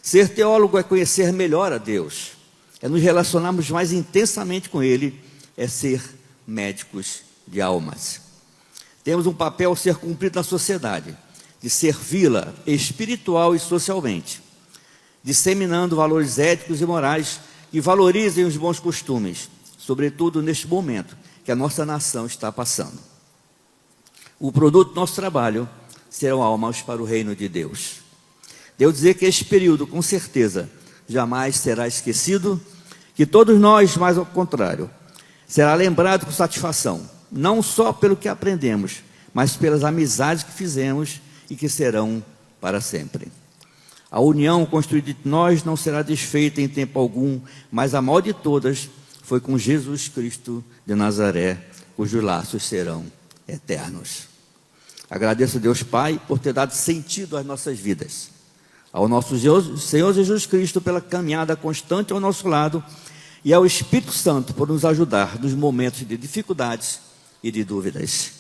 Ser teólogo é conhecer melhor a Deus, é nos relacionarmos mais intensamente com Ele, é ser médicos de almas. Temos um papel a ser cumprido na sociedade, de servi-la espiritual e socialmente, disseminando valores éticos e morais que valorizem os bons costumes, sobretudo neste momento que a nossa nação está passando. O produto do nosso trabalho serão almas para o reino de Deus. Devo dizer que este período, com certeza, jamais será esquecido, que todos nós, mais ao contrário, será lembrado com satisfação, não só pelo que aprendemos, mas pelas amizades que fizemos e que serão para sempre. A união construída entre nós não será desfeita em tempo algum, mas a maior de todas foi com Jesus Cristo de Nazaré, cujos laços serão eternos. Agradeço a Deus Pai por ter dado sentido às nossas vidas, ao nosso Senhor Jesus Cristo pela caminhada constante ao nosso lado e ao Espírito Santo por nos ajudar nos momentos de dificuldades e de dúvidas.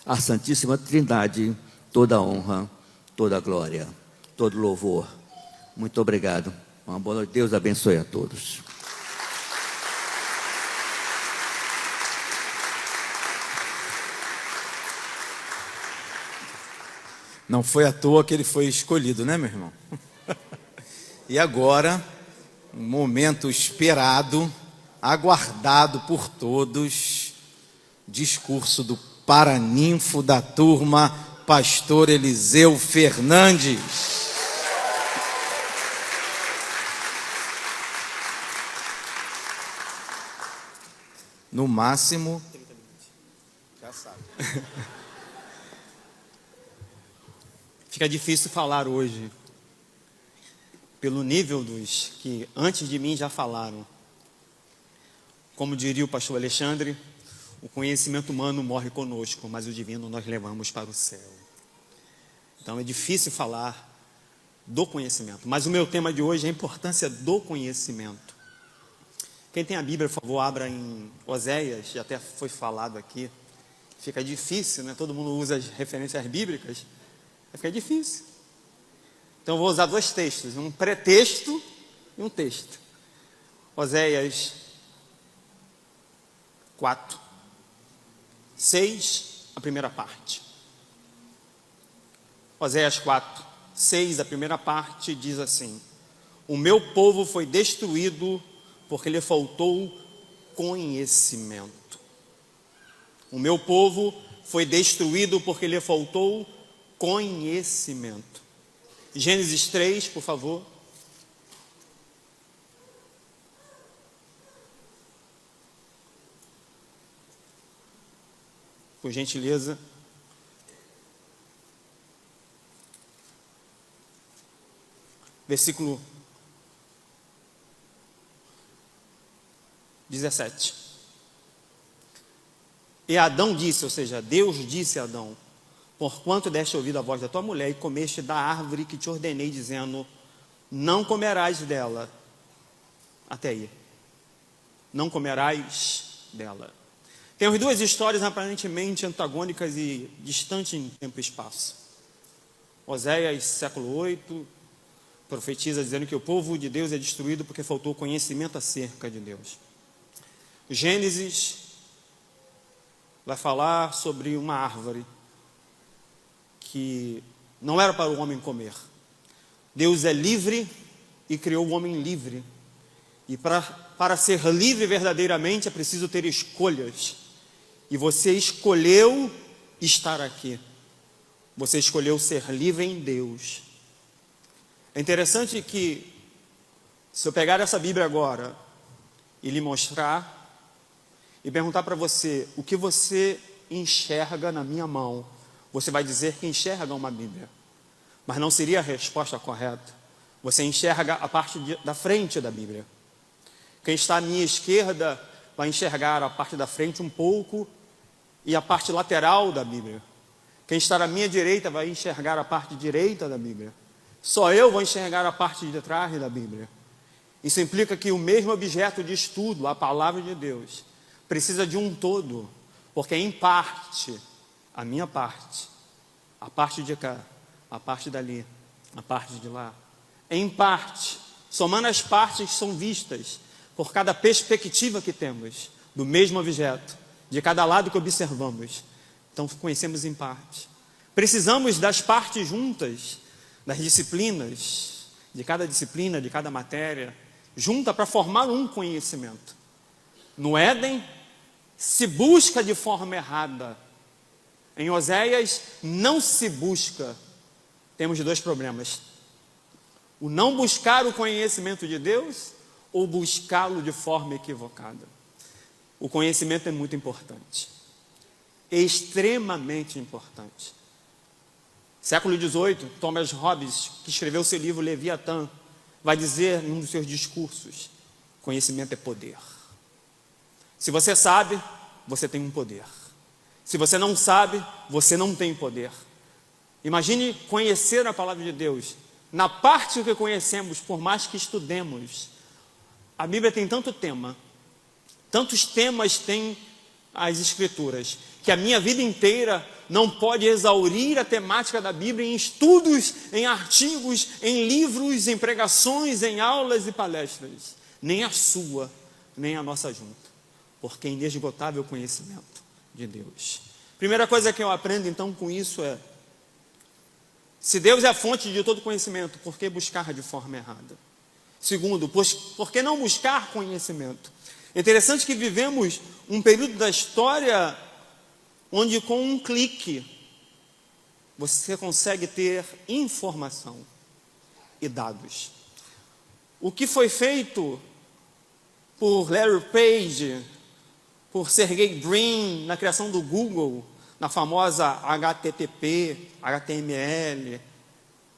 À Santíssima Trindade, toda a honra, toda a glória, todo louvor. Muito obrigado. Uma boa noite. Deus abençoe a todos. Não foi à toa que ele foi escolhido, né, meu irmão? E agora, um momento esperado, aguardado por todos, discurso do paraninfo da turma, pastor Eliseu Fernandes. No máximo, já sabe. Fica difícil falar hoje, pelo nível dos que antes de mim já falaram. Como diria o pastor Alexandre, o conhecimento humano morre conosco, mas o divino nós levamos para o céu. Então é difícil falar do conhecimento, mas o meu tema de hoje é a importância do conhecimento. Quem tem a Bíblia, por favor, abra em Oséias, já até foi falado aqui. Fica difícil, né? Todo mundo usa as referências bíblicas, fica difícil. Então eu vou usar dois textos, um pretexto e um texto. Oséias 4, 6, a primeira parte. Oséias 4, 6, a primeira parte diz assim: o meu povo foi destruído porque lhe faltou conhecimento. O meu povo foi destruído porque lhe faltou conhecimento. Gênesis 3, por favor. Por gentileza. Versículo 17. E Adão disse, ou seja, Deus disse a Adão: porquanto deste ouvido a voz da tua mulher e comeste da árvore que te ordenei, dizendo: não comerás dela. Até aí. Não comerás dela. Temos duas histórias aparentemente antagônicas e distantes em tempo e espaço. Oséias, século 8, profetiza dizendo que o povo de Deus é destruído porque faltou conhecimento acerca de Deus. Gênesis vai falar sobre uma árvore que não era para o homem comer. Deus é livre e criou o homem livre. E para ser livre verdadeiramente é preciso ter escolhas. E você escolheu estar aqui. Você escolheu ser livre em Deus. É interessante que, se eu pegar essa Bíblia agora e lhe mostrar, e perguntar para você o que você enxerga na minha mão, você vai dizer que enxerga uma Bíblia. Mas não seria a resposta correta. você enxerga a parte da frente da Bíblia. Quem está à minha esquerda vai enxergar a parte da frente um pouco e a parte lateral da Bíblia. Quem está à minha direita vai enxergar a parte direita da Bíblia. Só eu vou enxergar a parte de trás da Bíblia. Isso implica que o mesmo objeto de estudo, a palavra de Deus, precisa de um todo, porque em parte, a minha parte, a parte de cá, a parte dali, a parte de lá, em parte, somando as partes que são vistas por cada perspectiva que temos do mesmo objeto, de cada lado que observamos, então conhecemos em parte. Precisamos das partes juntas, das disciplinas, de cada disciplina, de cada matéria, junta para formar um conhecimento. No Éden, se busca de forma errada. Em Oséias, não se busca. Temos dois problemas: o não buscar o conhecimento de Deus ou buscá-lo de forma equivocada. O conhecimento é muito importante, extremamente importante. Século XVIII, Thomas Hobbes, que escreveu seu livro Leviatã, vai dizer em um dos seus discursos: conhecimento é poder. Se você sabe, você tem um poder. Se você não sabe, você não tem poder. Imagine conhecer a palavra de Deus. Na parte que conhecemos, por mais que estudemos, a Bíblia tem tanto tema, tantos temas tem as Escrituras, que a minha vida inteira não pode exaurir a temática da Bíblia em estudos, em artigos, em livros, em pregações, em aulas e palestras. Nem a sua, nem a nossa junta, porque é inesgotável o conhecimento de Deus. Primeira coisa que eu aprendo então com isso é: se Deus é a fonte de todo conhecimento, por que buscar de forma errada? Segundo, por que não buscar conhecimento? É interessante que vivemos um período da história onde com um clique você consegue ter informação e dados. O que foi feito por Larry Page, por Sergey Brin na criação do Google, na famosa HTTP, HTML,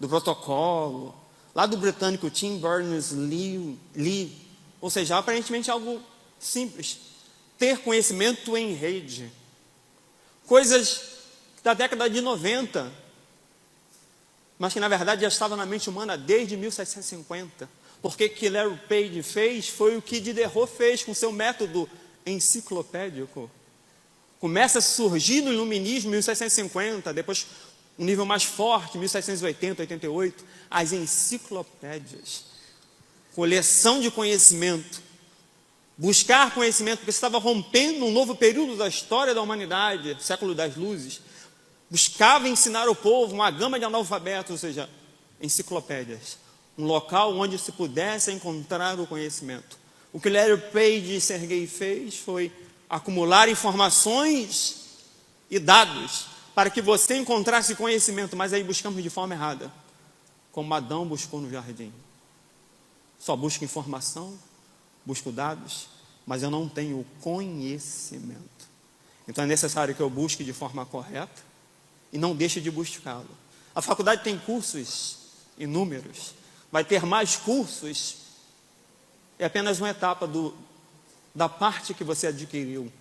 do protocolo, lá do britânico Tim Berners-Lee, ou seja, aparentemente algo simples: ter conhecimento em rede. Coisas da década de 90, mas que na verdade já estava na mente humana desde 1750. Porque o que Larry Page fez foi o que Diderot fez com seu método enciclopédico. Começa a surgir no iluminismo em 1750, depois um nível mais forte, 1780, 88, as enciclopédias. Coleção de conhecimento. Buscar conhecimento, porque estava rompendo um novo período da história da humanidade, século das luzes. Buscava ensinar ao povo uma gama de analfabetos, ou seja, enciclopédias. Um local onde se pudesse encontrar o conhecimento. O que Larry Page e Sergey fez foi acumular informações e dados para que você encontrasse conhecimento, mas aí buscamos de forma errada, como Adão buscou no jardim. Só busco informação, busco dados, mas eu não tenho conhecimento. Então é necessário que eu busque de forma correta e não deixe de buscá-lo. A faculdade tem cursos inúmeros, vai ter mais cursos, é apenas uma etapa da parte que você adquiriu.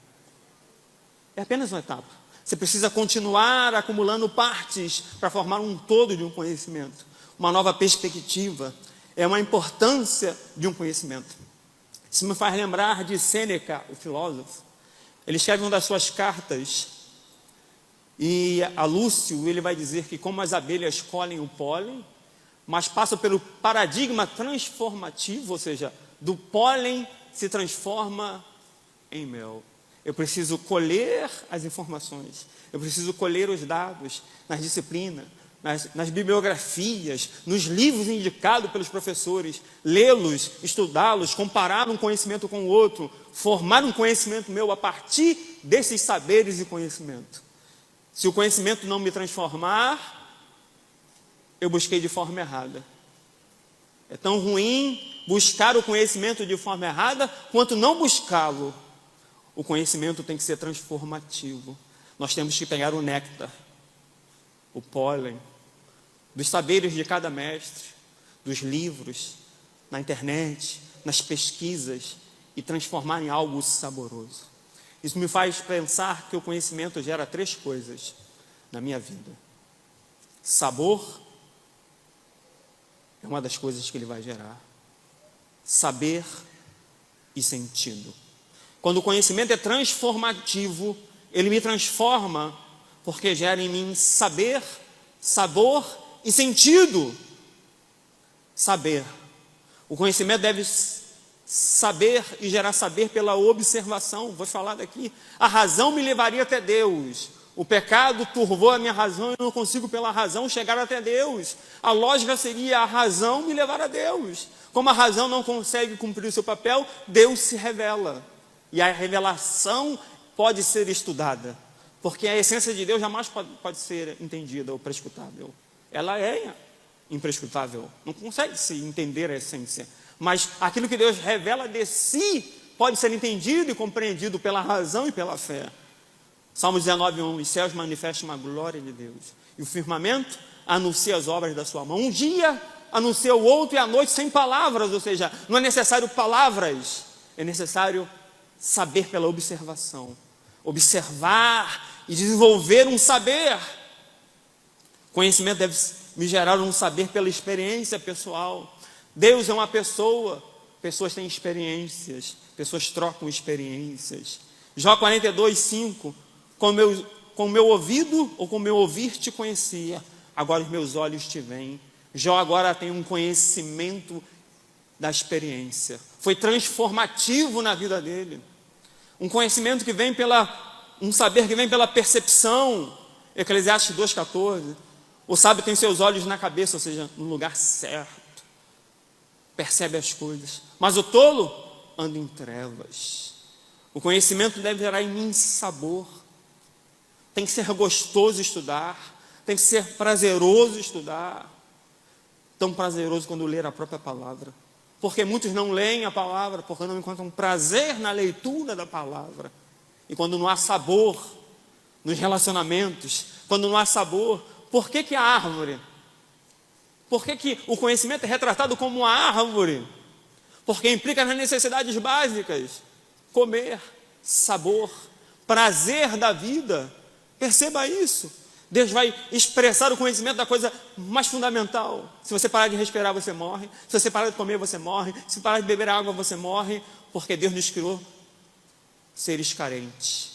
É apenas uma etapa. Você precisa continuar acumulando partes para formar um todo de um conhecimento, uma nova perspectiva. É uma importância de um conhecimento. Isso me faz lembrar de Sêneca, o filósofo. Ele escreve uma das suas cartas, e a Lúcio ele vai dizer que como as abelhas colhem o pólen, mas passam pelo paradigma transformativo, ou seja, do pólen se transforma em mel. Eu preciso colher as informações, eu preciso colher os dados nas disciplinas, nas bibliografias, nos livros indicados pelos professores, lê-los, estudá-los, comparar um conhecimento com o outro, formar um conhecimento meu a partir desses saberes e conhecimento. Se o conhecimento não me transformar, eu busquei de forma errada. É tão ruim buscar o conhecimento de forma errada quanto não buscá-lo. O conhecimento tem que ser transformativo. Nós temos que pegar o néctar, o pólen, dos saberes de cada mestre, dos livros, na internet, nas pesquisas e transformar em algo saboroso. Isso me faz pensar que o conhecimento gera 3 coisas na minha vida. Sabor é uma das coisas que ele vai gerar. Saber e sentido. Quando o conhecimento é transformativo, ele me transforma porque gera em mim saber, sabor e sentido. Saber. O conhecimento deve saber e gerar saber pela observação. Vou falar daqui. A razão me levaria até Deus. O pecado turvou a minha razão e eu não consigo pela razão chegar até Deus. A lógica seria a razão me levar a Deus. Como a razão não consegue cumprir o seu papel, Deus se revela. E a revelação pode ser estudada. Porque a essência de Deus jamais pode ser entendida ou prescrutável. Ela é imprescrutável. Não consegue se entender a essência. Mas aquilo que Deus revela de si pode ser entendido e compreendido pela razão e pela fé. Salmo 19:1, os céus manifestam uma glória de Deus, e o firmamento anuncia as obras da sua mão. Um dia anuncia o outro, e à noite sem palavras, ou seja, não é necessário palavras, é necessário saber pela observação. Observar e desenvolver um saber. Conhecimento deve me gerar um saber pela experiência pessoal. Deus é uma pessoa, pessoas têm experiências, pessoas trocam experiências. Jó 42:5, com o meu ouvido ou com o meu ouvir te conhecia, agora os meus olhos te veem. Jó agora tem um conhecimento da experiência, foi transformativo na vida dele. Um conhecimento que vem um saber que vem pela percepção. Eclesiastes 2:14, o sábio tem seus olhos na cabeça, ou seja, no lugar certo. Percebe as coisas, mas o tolo anda em trevas. O conhecimento deve gerar em mim sabor. Tem que ser gostoso estudar, tem que ser prazeroso estudar. Tão prazeroso quando ler a própria palavra. Porque muitos não leem a palavra, porque não encontram prazer na leitura da palavra. E quando não há sabor nos relacionamentos, quando não há sabor, por que a árvore? Por que o conhecimento é retratado como uma árvore? Porque implica nas necessidades básicas. Comer, sabor, prazer da vida. Perceba isso. Deus vai expressar o conhecimento da coisa mais fundamental. Se você parar de respirar, você morre. Se você parar de comer, você morre. Se parar de beber água, você morre. Porque Deus nos criou seres carentes.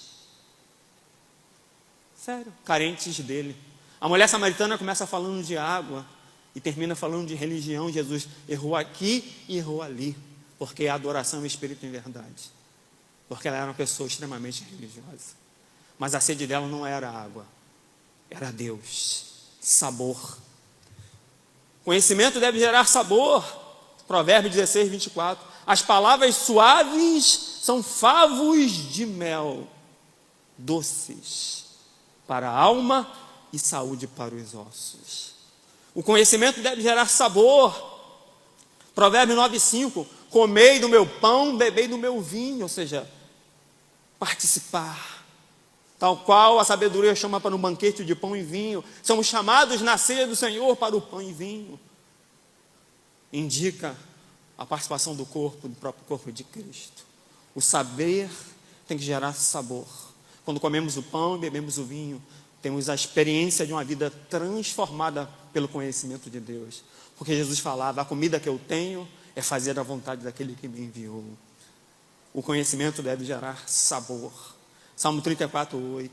Sério, carentes dele. A mulher samaritana começa falando de água e termina falando de religião. Jesus errou aqui e errou ali. Porque a adoração é espírito em verdade. Porque ela era uma pessoa extremamente religiosa. Mas a sede dela não era água, era Deus, sabor. Conhecimento deve gerar sabor. Provérbios 16:24. As palavras suaves são favos de mel, doces para a alma e saúde para os ossos. O conhecimento deve gerar sabor. Provérbios 9:5. Comei do meu pão, bebei do meu vinho, ou seja, participar. Tal qual a sabedoria chama para um banquete de pão e vinho, somos chamados na ceia do Senhor para o pão e vinho. Indica a participação do próprio corpo de Cristo. O saber tem que gerar sabor. Quando comemos o pão e bebemos o vinho, temos a experiência de uma vida transformada pelo conhecimento de Deus. Porque Jesus falava, a comida que eu tenho é fazer a vontade daquele que me enviou. O conhecimento deve gerar sabor. Salmo 34:8.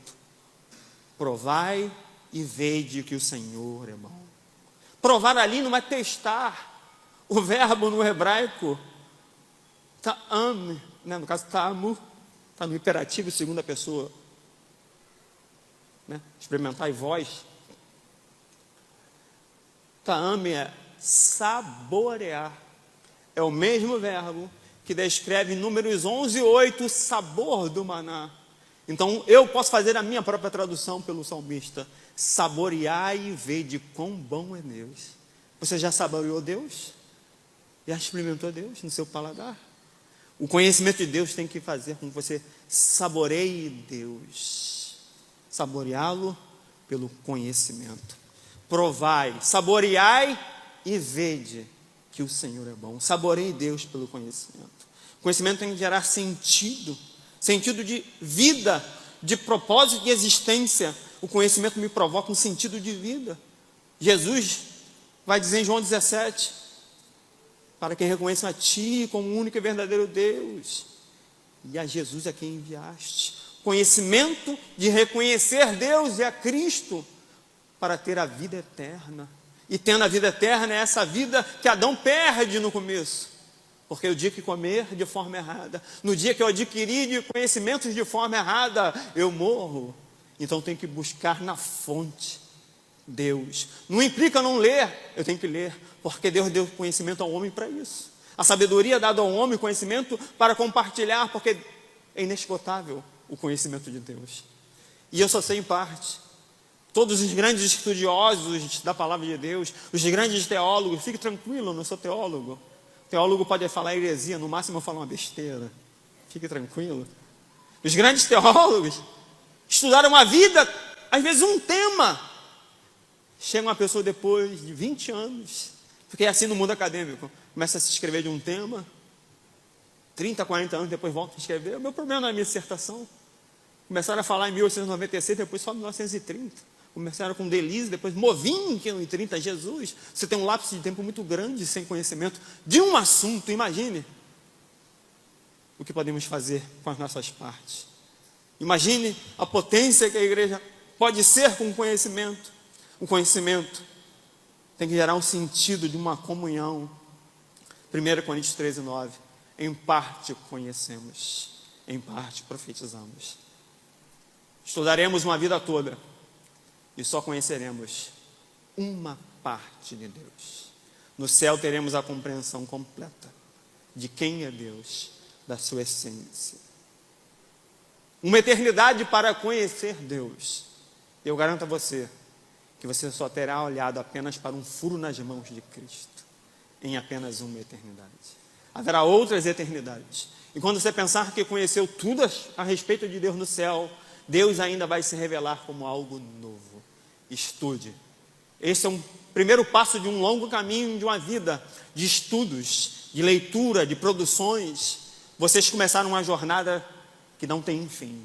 Provai e vede que o Senhor é bom. Provar ali não é testar. O verbo no hebraico, ta'am, né? No caso ta'amu, está no imperativo segunda pessoa. Né? Experimentar e voz. Ta'am é saborear. É o mesmo verbo que descreve em Números 11:8 o sabor do maná. Então eu posso fazer a minha própria tradução pelo salmista. Saboreai e vede quão bom é Deus. Você já saboreou Deus? Já experimentou Deus no seu paladar? O conhecimento de Deus tem que fazer com que você saboreie Deus. Saboreá-lo pelo conhecimento. Provai, saboreai e vede que o Senhor é bom. Saboreie Deus pelo conhecimento. O conhecimento tem que gerar sentido, sentido de vida, de propósito de existência. O conhecimento me provoca um sentido de vida. Jesus vai dizer em João 17, para que reconheçam a Ti como o único e verdadeiro Deus, e a Jesus a quem enviaste. Conhecimento de reconhecer Deus e a Cristo, para ter a vida eterna. E tendo a vida eterna, é essa vida que Adão perde no começo. Porque o dia que comer de forma errada, no dia que eu adquirir conhecimentos de forma errada, eu morro. Então tenho que buscar na fonte Deus. Não implica não ler, eu tenho que ler, porque Deus deu conhecimento ao homem para isso. A sabedoria dada ao homem, conhecimento para compartilhar, porque é inesgotável o conhecimento de Deus. E eu só sei em parte. Todos os grandes estudiosos da palavra de Deus, os grandes teólogos, fique tranquilo, eu não sou teólogo. Teólogo pode falar heresia, no máximo eu falo uma besteira. Fique tranquilo. Os grandes teólogos estudaram uma vida, às vezes um tema. Chega uma pessoa depois de 20 anos, porque é assim no mundo acadêmico, começa a se escrever de um tema, 30, 40 anos depois volta a escrever. O meu problema não é a minha dissertação. Começaram a falar em 1896, depois só em 1930. Começaram com Deleuze, depois Movin, em 1930, Jesus. Você tem um lapso de tempo muito grande sem conhecimento de um assunto. Imagine o que podemos fazer com as nossas partes. Imagine a potência que a igreja pode ser com o conhecimento. O conhecimento tem que gerar um sentido de uma comunhão. 1 Coríntios 13, 9. Em parte conhecemos, em parte profetizamos. Estudaremos uma vida toda e só conheceremos uma parte de Deus. No céu teremos a compreensão completa de quem é Deus, da sua essência. Uma eternidade para conhecer Deus. Eu garanto a você que você só terá olhado apenas para um furo nas mãos de Cristo, em apenas uma eternidade. Haverá outras eternidades. E quando você pensar que conheceu tudo a respeito de Deus no céu, Deus ainda vai se revelar como algo novo. Estude. Esse é um primeiro passo de um longo caminho, de uma vida de estudos, de leitura, de produções. Vocês começaram uma jornada que não tem fim.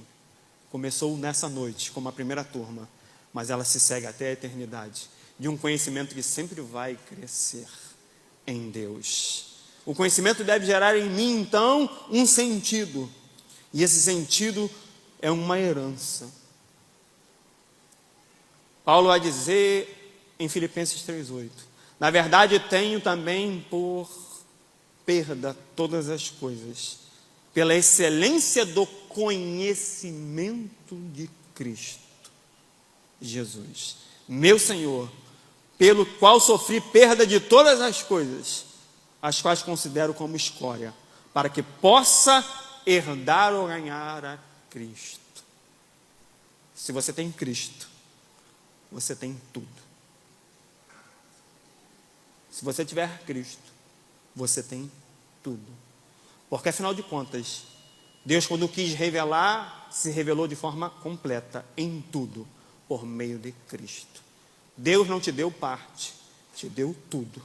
Começou nessa noite, como a primeira turma, mas ela se segue até a eternidade, de um conhecimento que sempre vai crescer em Deus. O conhecimento deve gerar em mim, então, um sentido. E esse sentido é uma herança. Paulo vai dizer em Filipenses 3,8: na verdade tenho também por perda todas as coisas, pela excelência do conhecimento de Cristo Jesus, meu Senhor, pelo qual sofri perda de todas as coisas, as quais considero como escória, para que possa herdar ou ganhar a Cristo. Se você tem Cristo, você tem tudo. Se você tiver Cristo, você tem tudo. Porque afinal de contas, Deus, quando quis revelar, se revelou de forma completa, em tudo, por meio de Cristo. Deus não te deu parte, te deu tudo,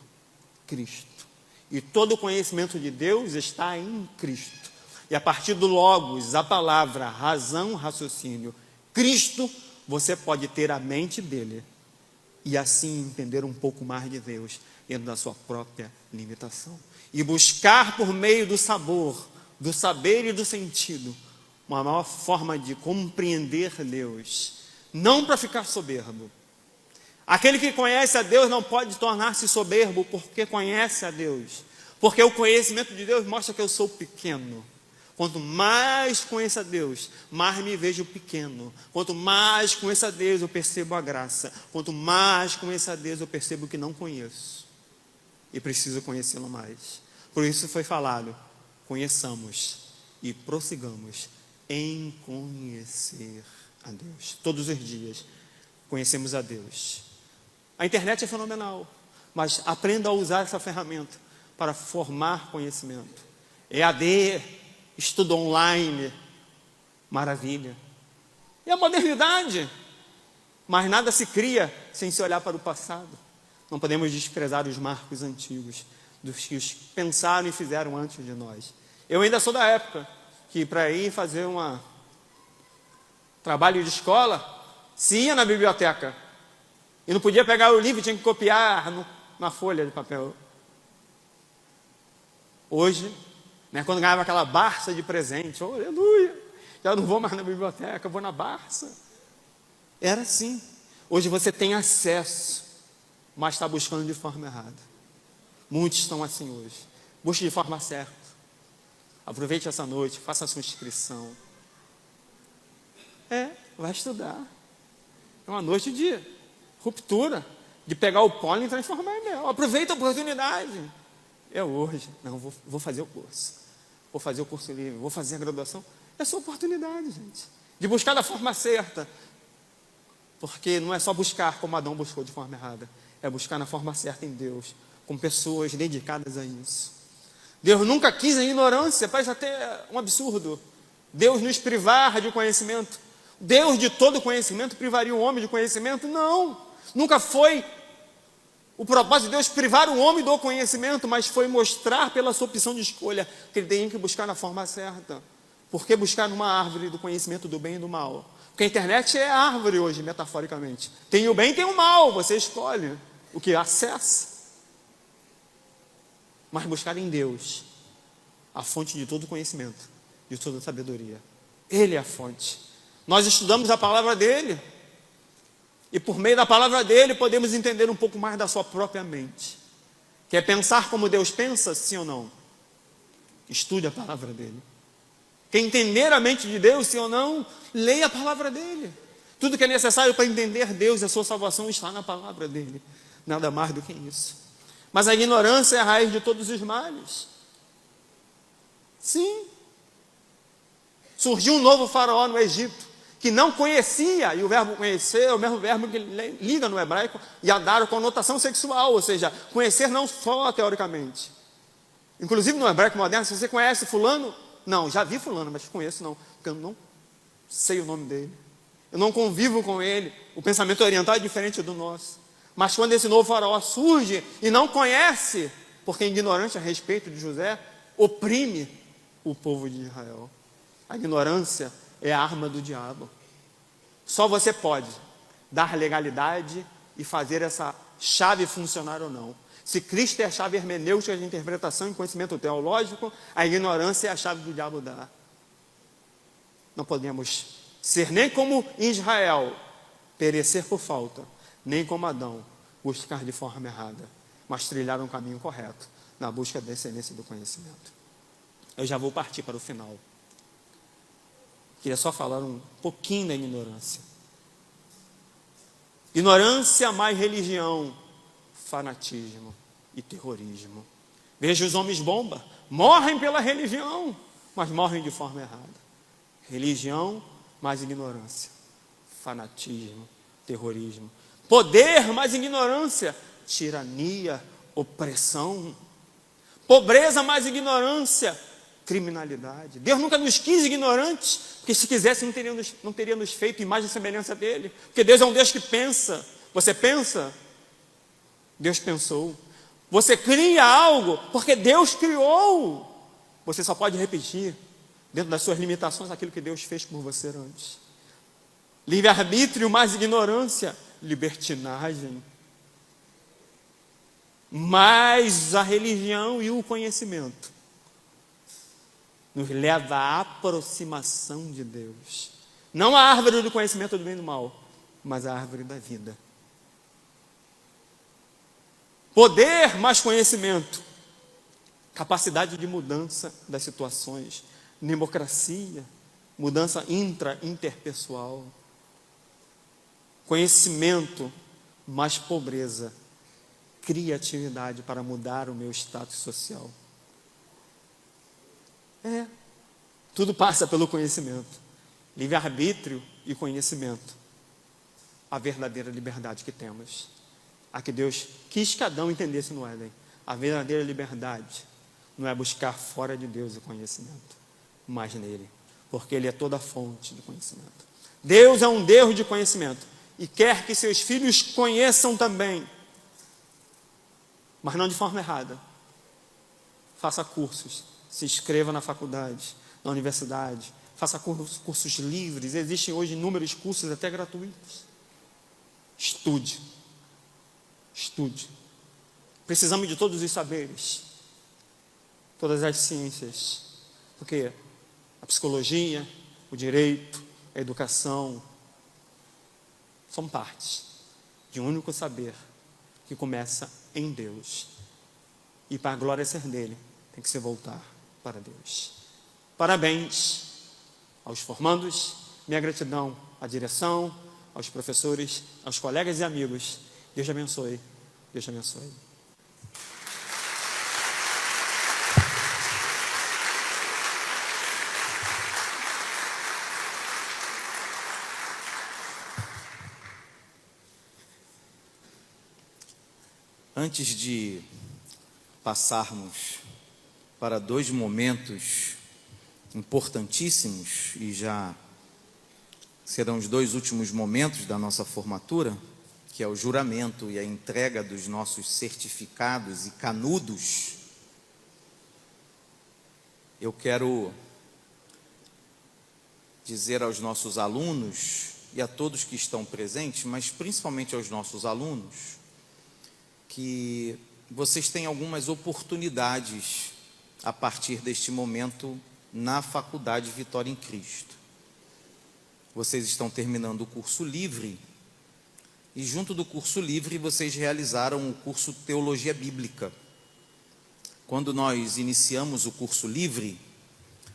Cristo. E todo o conhecimento de Deus está em Cristo. E a partir do Logos, a palavra, razão, raciocínio, Cristo, você pode ter a mente dele e assim entender um pouco mais de Deus dentro da sua própria limitação. E buscar por meio do sabor, do saber e do sentido, uma maior forma de compreender Deus. Não para ficar soberbo. Aquele que conhece a Deus não pode tornar-se soberbo porque conhece a Deus. Porque o conhecimento de Deus mostra que eu sou pequeno. Quanto mais conheço a Deus, mais me vejo pequeno. Quanto mais conheço a Deus, eu percebo a graça. Quanto mais conheço a Deus, eu percebo que não conheço. E preciso conhecê-lo mais. Por isso foi falado, conheçamos e prossigamos em conhecer a Deus. Todos os dias conhecemos a Deus. A internet é fenomenal, mas aprenda a usar essa ferramenta para formar conhecimento. EAD, estudo online, maravilha. E a modernidade, mas nada se cria sem se olhar para o passado. Não podemos desprezar os marcos antigos. dos que os pensaram e fizeram antes de nós. Eu ainda sou da época que para ir fazer um trabalho de escola, se ia na biblioteca e não podia pegar o livro, tinha que copiar na folha de papel. Hoje, né, quando ganhava aquela Barça de presente, oh, aleluia, já não vou mais na biblioteca, vou na Barça. Era assim. Hoje você tem acesso, mas está buscando de forma errada. Muitos estão assim hoje. Busque de forma certa. Aproveite essa noite, faça a sua inscrição. Vai estudar. É uma noite de ruptura, de pegar o pólen e transformar em mel. Aproveita a oportunidade. É hoje. Não, vou fazer o curso. Vou fazer o curso livre, vou fazer a graduação. É sua oportunidade, gente. De buscar da forma certa. Porque não é só buscar como Adão buscou de forma errada. É buscar na forma certa em Deus, com pessoas dedicadas a isso. Deus nunca quis a ignorância, parece até um absurdo. Deus nos privar de conhecimento. Deus de todo conhecimento privaria o homem de conhecimento? Não, nunca foi o propósito de Deus privar o homem do conhecimento, mas foi mostrar pela sua opção de escolha que ele tem que buscar na forma certa. Por que buscar numa árvore do conhecimento do bem e do mal? Porque a internet é árvore hoje, metaforicamente. Tem o bem e tem o mal, você escolhe o que acessa. Mas buscar em Deus a fonte de todo conhecimento, de toda sabedoria. Ele é a fonte. Nós estudamos a palavra dele e por meio da palavra dele podemos entender um pouco mais da sua própria mente. Quer pensar como Deus pensa, sim ou não? Estude a palavra dele. Quer entender a mente de Deus, sim ou não? Leia a palavra dele. Tudo que é necessário para entender Deus e a sua salvação está na palavra dele. Nada mais do que isso. Mas a ignorância é a raiz de todos os males. Sim. Surgiu um novo faraó no Egito, que não conhecia, e o verbo conhecer é o mesmo verbo que liga no hebraico, yadar, conotação sexual, ou seja, conhecer não só teoricamente. Inclusive no hebraico moderno, se você conhece fulano, não, já vi fulano, mas conheço não, porque eu não sei o nome dele. Eu não convivo com ele, o pensamento oriental é diferente do nosso. Mas quando esse novo faraó surge e não conhece, porque é ignorante a respeito de José, oprime o povo de Israel. A ignorância é a arma do diabo. Só você pode dar legalidade e fazer essa chave funcionar ou não. Se Cristo é a chave hermenêutica de interpretação e conhecimento teológico, a ignorância é a chave do diabo dar. Não podemos ser nem como Israel, perecer por falta, nem como Adão, buscar de forma errada, mas trilhar um caminho correto, na busca da excelência do conhecimento. Eu já vou partir para o final. Queria só falar um pouquinho da ignorância. Ignorância mais religião, fanatismo e terrorismo. Veja os homens bomba, morrem pela religião, mas morrem de forma errada. Religião mais ignorância, fanatismo, terrorismo. Poder mais ignorância, tirania, opressão. Pobreza mais ignorância, criminalidade. Deus nunca nos quis ignorantes, porque se quisesse não teria nos feito imagem e semelhança dele. Porque Deus é um Deus que pensa. Você pensa? Deus pensou. Você cria algo porque Deus criou. Você só pode repetir, dentro das suas limitações, aquilo que Deus fez por você antes. Livre-arbítrio mais ignorância, libertinagem. Mais a religião e o conhecimento nos leva à aproximação de Deus. Não a árvore do conhecimento do bem e do mal, mas a árvore da vida. Poder mais conhecimento. Capacidade de mudança das situações. Democracia. Mudança interpessoal. Conhecimento mais pobreza. Criatividade para mudar o meu status social. Tudo passa pelo conhecimento. Livre-arbítrio e conhecimento. A verdadeira liberdade que temos. A que Deus quis que Adão entendesse no Éden. A verdadeira liberdade não é buscar fora de Deus o conhecimento, mas nele. Porque Ele é toda a fonte do conhecimento. Deus é um Deus de conhecimento. E quer que seus filhos conheçam também. Mas não de forma errada. faça cursos, se inscreva na faculdade, na universidade, faça cursos livres, existem hoje inúmeros cursos até gratuitos. Estude. Precisamos de todos os saberes, todas as ciências, porque a psicologia, o direito, a educação são partes de um único saber que começa em Deus. E para a glória ser dele, tem que se voltar para Deus. Parabéns aos formandos, minha gratidão à direção, aos professores, aos colegas e amigos. Deus te abençoe. Deus te abençoe. Antes de passarmos para 2 momentos importantíssimos, e já serão os 2 últimos momentos da nossa formatura, que é o juramento e a entrega dos nossos certificados e canudos, eu quero dizer aos nossos alunos e a todos que estão presentes, mas principalmente aos nossos alunos, que vocês têm algumas oportunidades a partir deste momento na Faculdade Vitória em Cristo. Vocês estão terminando o curso livre e junto do curso livre vocês realizaram o curso Teologia Bíblica. Quando nós iniciamos o curso livre,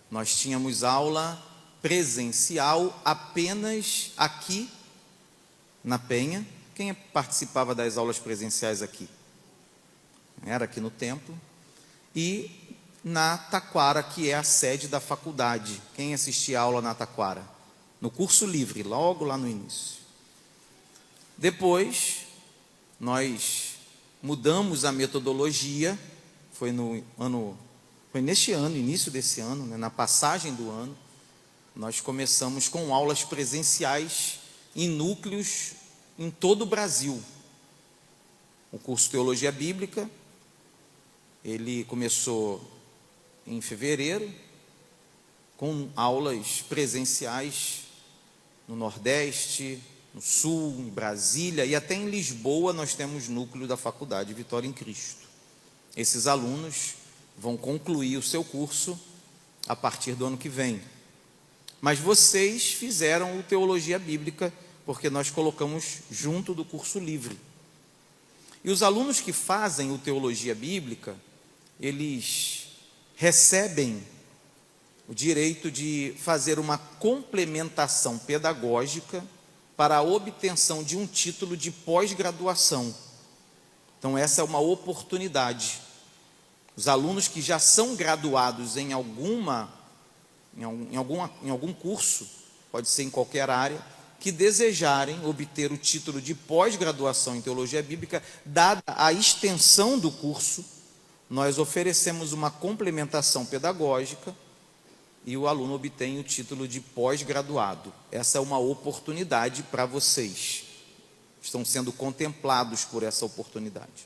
nós tínhamos aula presencial apenas aqui na Penha. Quem participava das aulas presenciais aqui? Era aqui no templo. E na Taquara, que é a sede da faculdade. Quem assistia a aula na Taquara? No curso livre, logo lá no início. Depois, nós mudamos a metodologia. Foi neste ano, início desse ano, né, na passagem do ano. Nós começamos com aulas presenciais em núcleos em todo o Brasil. O curso Teologia Bíblica, ele começou em fevereiro, com aulas presenciais no Nordeste, no Sul, em Brasília e até em Lisboa nós temos núcleo da Faculdade Vitória em Cristo. Esses alunos vão concluir o seu curso a partir do ano que vem. Mas vocês fizeram o Teologia Bíblica porque nós colocamos junto do curso livre. E os alunos que fazem o Teologia Bíblica, eles recebem o direito de fazer uma complementação pedagógica para a obtenção de um título de pós-graduação. Então essa é uma oportunidade. Os alunos que já são graduados em algum curso, pode ser em qualquer área, que desejarem obter o título de pós-graduação em Teologia Bíblica, dada a extensão do curso, nós oferecemos uma complementação pedagógica e o aluno obtém o título de pós-graduado. Essa é uma oportunidade para vocês. Estão sendo contemplados por essa oportunidade.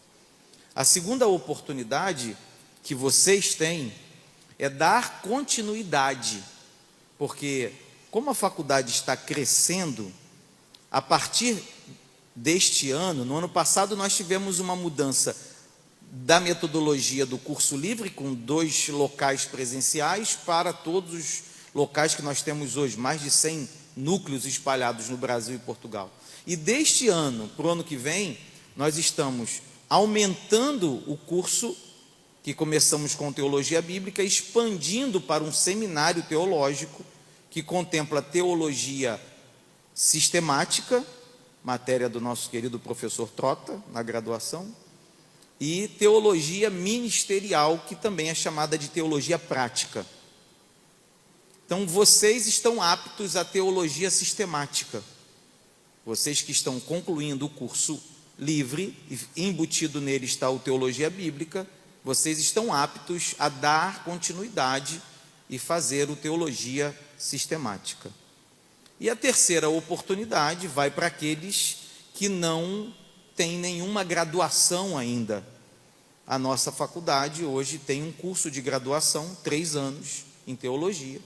A segunda oportunidade que vocês têm é dar continuidade, porque como a faculdade está crescendo, a partir deste ano, no ano passado nós tivemos uma mudança da metodologia do curso livre, com 2 locais presenciais, para todos os locais que nós temos hoje, mais de 100 núcleos espalhados no Brasil e Portugal. E deste ano para o ano que vem, nós estamos aumentando o curso, que começamos com Teologia Bíblica, expandindo para um seminário teológico, que contempla teologia sistemática, matéria do nosso querido professor Trota, na graduação, e teologia ministerial, que também é chamada de teologia prática. Então, vocês estão aptos à teologia sistemática. Vocês que estão concluindo o curso livre, e embutido nele está o Teologia Bíblica, vocês estão aptos a dar continuidade e fazer o teologia sistemática. E a terceira oportunidade vai para aqueles que não têm nenhuma graduação ainda. a nossa faculdade hoje tem um curso de graduação, 3 anos em teologia.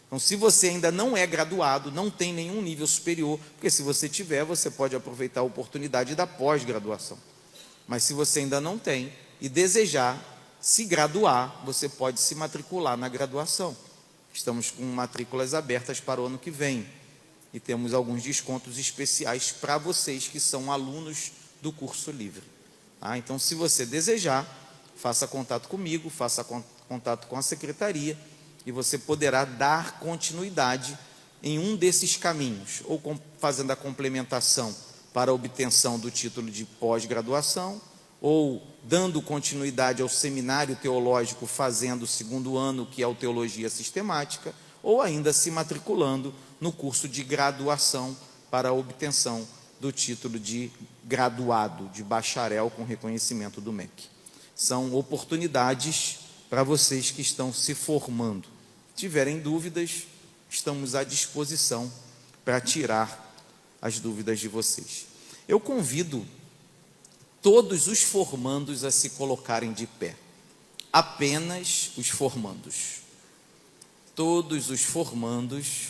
Então, se você ainda não é graduado, não tem nenhum nível superior, porque se você tiver, você pode aproveitar a oportunidade da pós-graduação. Mas se você ainda não tem e desejar se graduar, você pode se matricular na graduação. Estamos com matrículas abertas para o ano que vem e temos alguns descontos especiais para vocês que são alunos do curso livre. Então, se você desejar, faça contato comigo, faça contato com a secretaria e você poderá dar continuidade em um desses caminhos, ou fazendo a complementação para a obtenção do título de pós-graduação, ou dando continuidade ao seminário teológico, fazendo o 2º ano, que é o Teologia Sistemática, ou ainda se matriculando no curso de graduação para a obtenção do título de graduado, de bacharel com reconhecimento do MEC. São oportunidades para vocês que estão se formando. Se tiverem dúvidas, estamos à disposição para tirar as dúvidas de vocês. Eu convido todos os formandos a se colocarem de pé. Apenas os formandos. Todos os formandos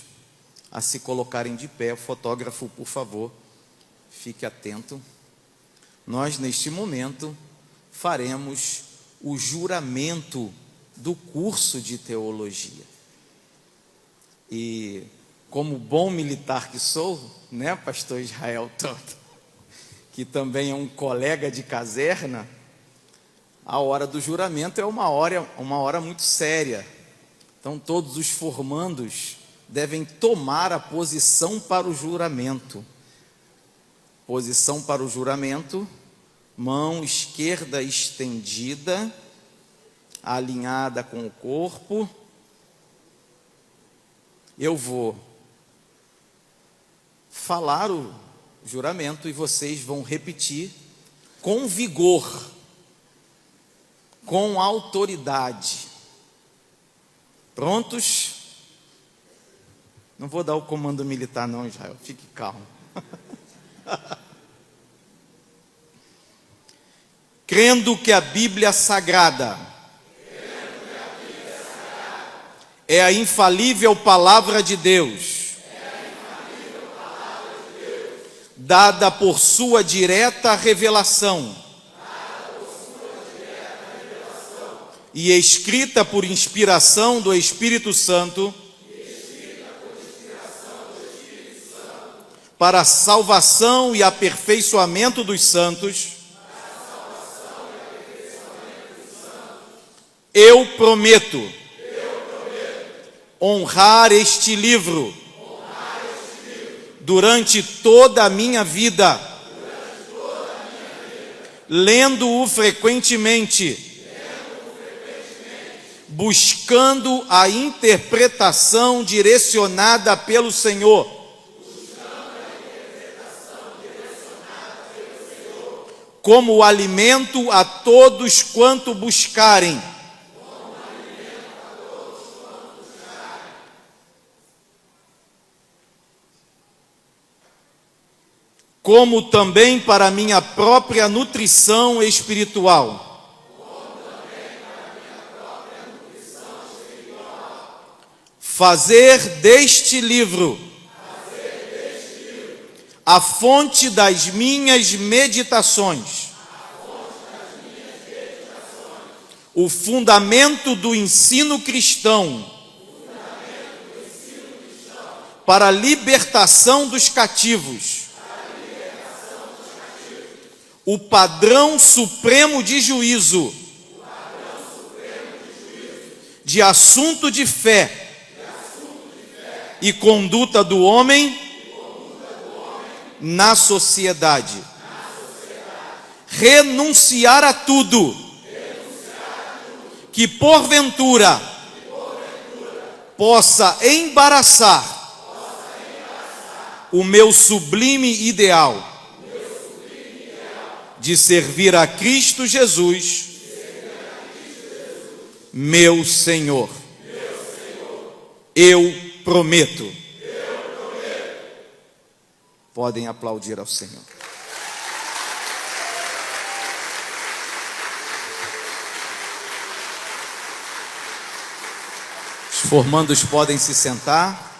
a se colocarem de pé. Fotógrafo, por favor, fique atento. Nós, neste momento, faremos o juramento do curso de teologia. E, como bom militar que sou, né, pastor Israel Toto, que também é um colega de caserna, a hora do juramento é uma hora muito séria. Então, todos os formandos devem tomar a posição para o juramento. Posição para o juramento, mão esquerda estendida, alinhada com o corpo. Eu vou falar o juramento e vocês vão repetir com vigor, com autoridade. Prontos? Não vou dar o comando militar não, Israel, fique calmo. Crendo que a Bíblia Sagrada é a infalível palavra de Deus, dada por sua direta revelação e escrita por inspiração do Espírito Santo, para a salvação e aperfeiçoamento dos santos, eu prometo honrar este livro durante toda a minha vida, lendo-o frequentemente, buscando a interpretação direcionada pelo Senhor, como alimento a todos quanto buscarem, como também para minha própria nutrição espiritual. Fazer deste livro a fonte das minhas meditações, o fundamento do ensino cristão, para a libertação dos cativos, o padrão supremo de juízo, de assunto de fé e conduta do homem na sociedade. Renunciar a tudo que porventura possa embaraçar o meu sublime ideal de servir a Cristo Jesus, meu Senhor. Eu prometo. Podem aplaudir ao Senhor. formandos podem se sentar.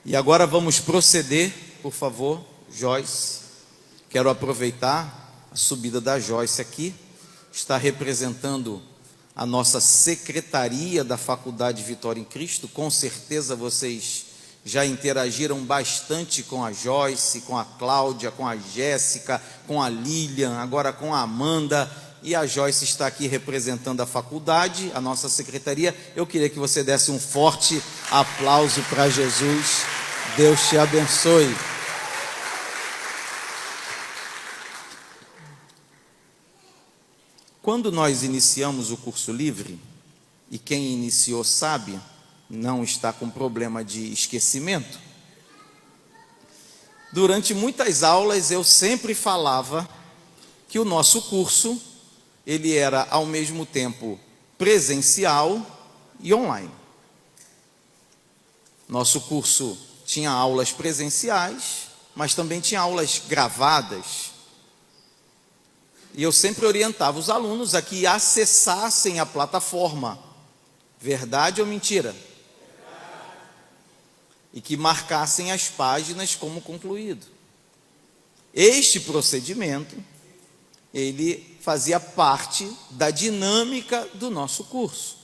E agora vamos proceder, por favor, Joyce. Quero aproveitar a subida da Joyce aqui. Está representando a nossa secretaria da Faculdade Vitória em Cristo. Com certeza vocês já interagiram bastante com a Joyce, com a Cláudia, com a Jéssica, com a Lilian, agora com a Amanda. E a Joyce está aqui representando a faculdade, a nossa secretaria. Eu queria que você desse um forte aplauso para Jesus. Deus te abençoe. Quando nós iniciamos o curso livre, e quem iniciou sabe, não está com problema de esquecimento, durante muitas aulas eu sempre falava que o nosso curso, ele era ao mesmo tempo presencial e online. Nosso curso tinha aulas presenciais, mas também tinha aulas gravadas. E eu sempre orientava os alunos a que acessassem a plataforma. Verdade ou mentira? E que marcassem as páginas como concluído. Este procedimento, ele fazia parte da dinâmica do nosso curso.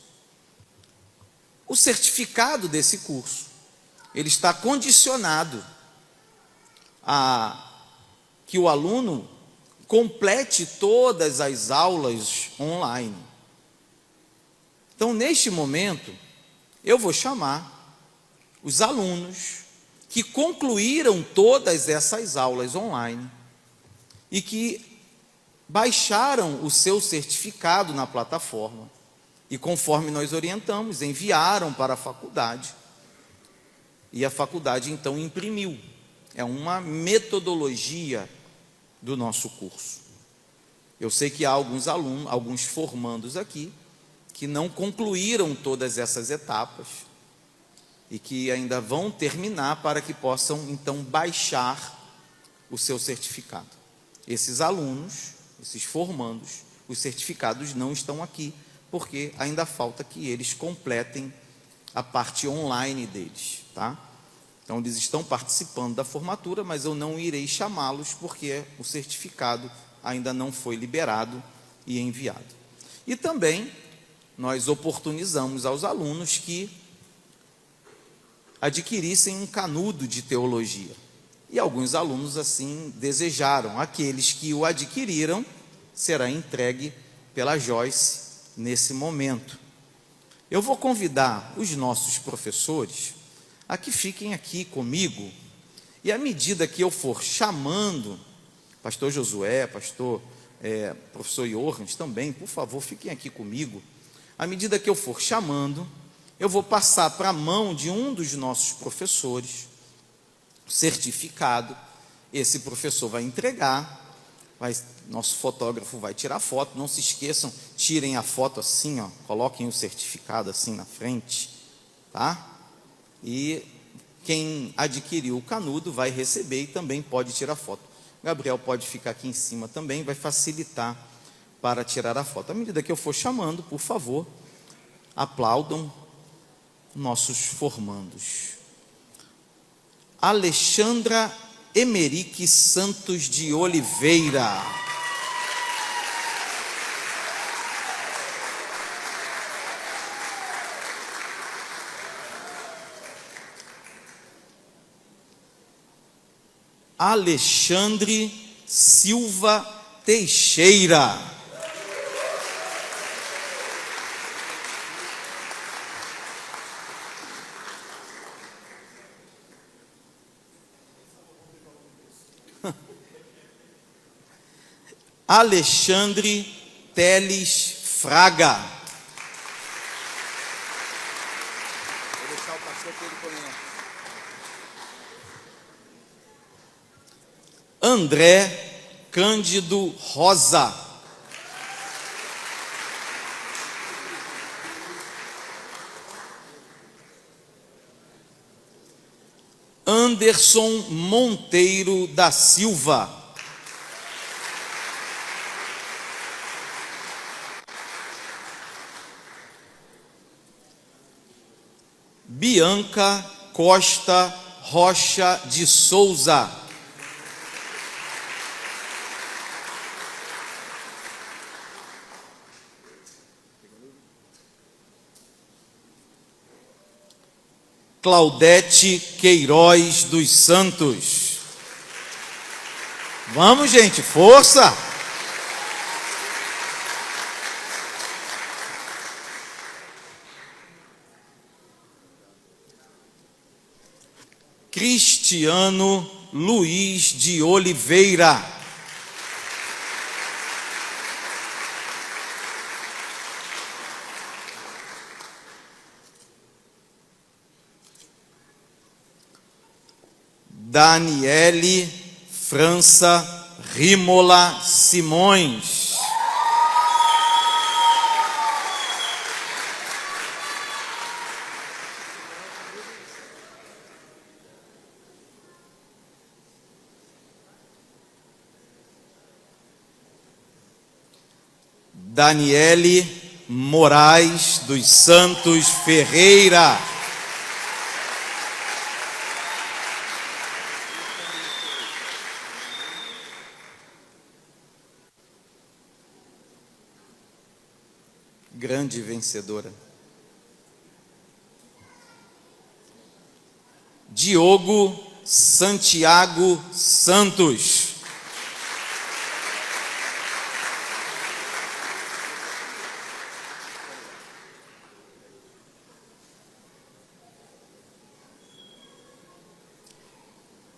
O certificado desse curso, ele está condicionado a que o aluno complete todas as aulas online. Então, neste momento, eu vou chamar os alunos que concluíram todas essas aulas online e que baixaram o seu certificado na plataforma e, conforme nós orientamos, enviaram para a faculdade. E a faculdade, então, imprimiu. É uma metodologia do nosso curso. Eu sei que há alguns alunos, alguns formandos aqui, que não concluíram todas essas etapas e que ainda vão terminar para que possam, então, baixar o seu certificado. Esses alunos, esses formandos, os certificados não estão aqui, porque ainda falta que eles completem a parte online deles, tá? Então, eles estão participando da formatura, mas eu não irei chamá-los, porque o certificado ainda não foi liberado e enviado. E também, nós oportunizamos aos alunos que adquirissem um canudo de teologia. E alguns alunos assim desejaram. Aqueles que o adquiriram, será entregue pela Joyce nesse momento. Eu vou convidar os nossos professores a que fiquem aqui comigo, e à medida que eu for chamando, pastor Josué, professor Johannes também, por favor, fiquem aqui comigo. À medida que eu for chamando, eu vou passar para a mão de um dos nossos professores o certificado. Esse professor vai entregar, nosso fotógrafo vai tirar foto. Não se esqueçam, tirem a foto assim, ó, coloquem o certificado assim na frente, tá? E quem adquiriu o canudo vai receber e também pode tirar foto. Gabriel pode ficar aqui em cima também, vai facilitar para tirar a foto. À medida que eu for chamando, por favor, aplaudam nossos formandos. Alexandra Emerique Santos de Oliveira. Alexandre Silva Teixeira. Alexandre Teles Fraga. Vou deixar o pastor que ele conhece. André Cândido Rosa. Anderson Monteiro da Silva. Bianca Costa Rocha de Souza. Claudete Queiroz dos Santos. Vamos, gente, força! Cristiano Luiz de Oliveira. Daniele França Rímola Simões. Daniele Moraes dos Santos Ferreira. Grande vencedora. Diogo Santiago Santos.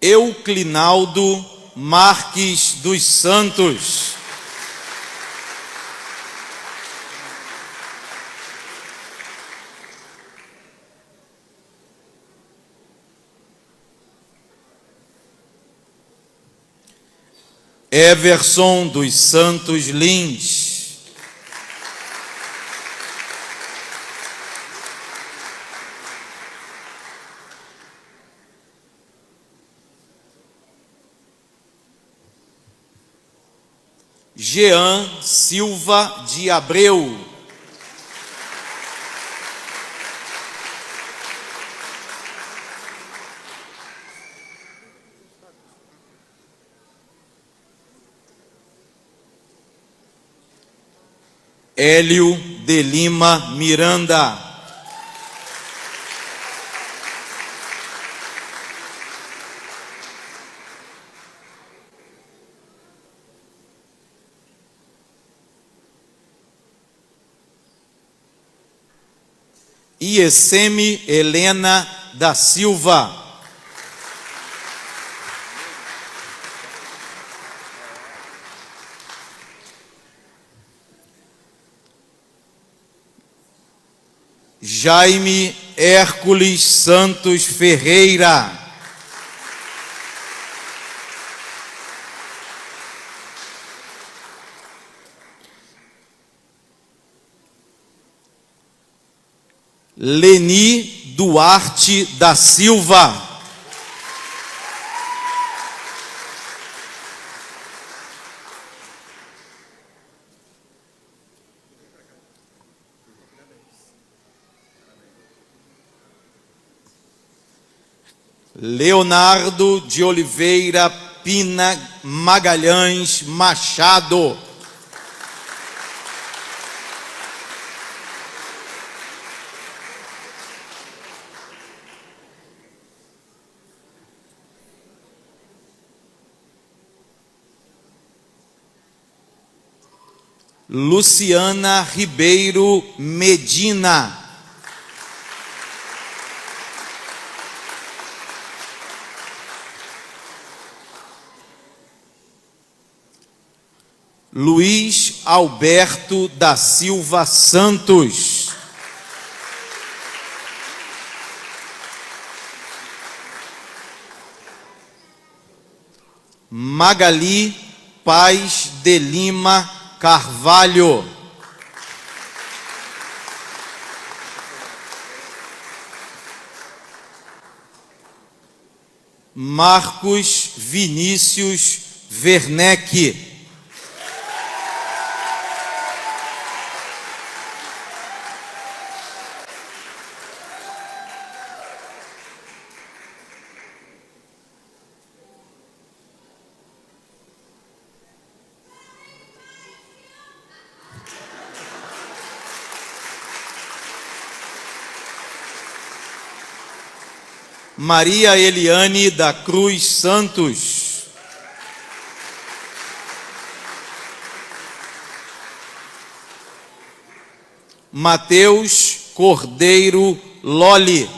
Euclinaldo Marques dos Santos. Everson dos Santos Lins. Jean Silva de Abreu. Hélio de Lima Miranda. Ieseme Helena da Silva. Jaime Hércules Santos Ferreira. Leni Duarte da Silva. Leonardo de Oliveira Pina Magalhães Machado. Luciana Ribeiro Medina. Luiz Alberto da Silva Santos. Magali Paz de Lima Carvalho. Marcos Vinícius Werneck. Maria Eliane da Cruz Santos, Mateus Cordeiro Loli,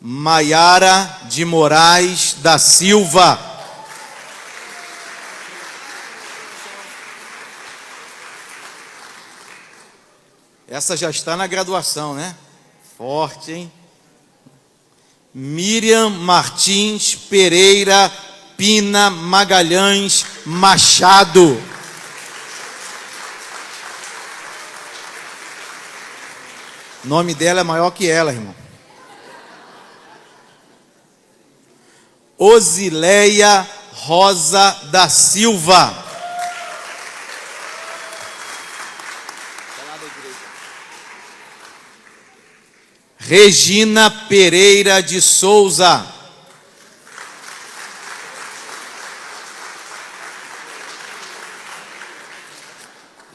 Maiara de Moraes da Silva, essa já está na graduação, né? Forte, hein? Miriam Martins Pereira Pina Magalhães Machado, o nome dela é maior que ela, irmão. Osileia Rosa da Silva, Regina Pereira de Souza,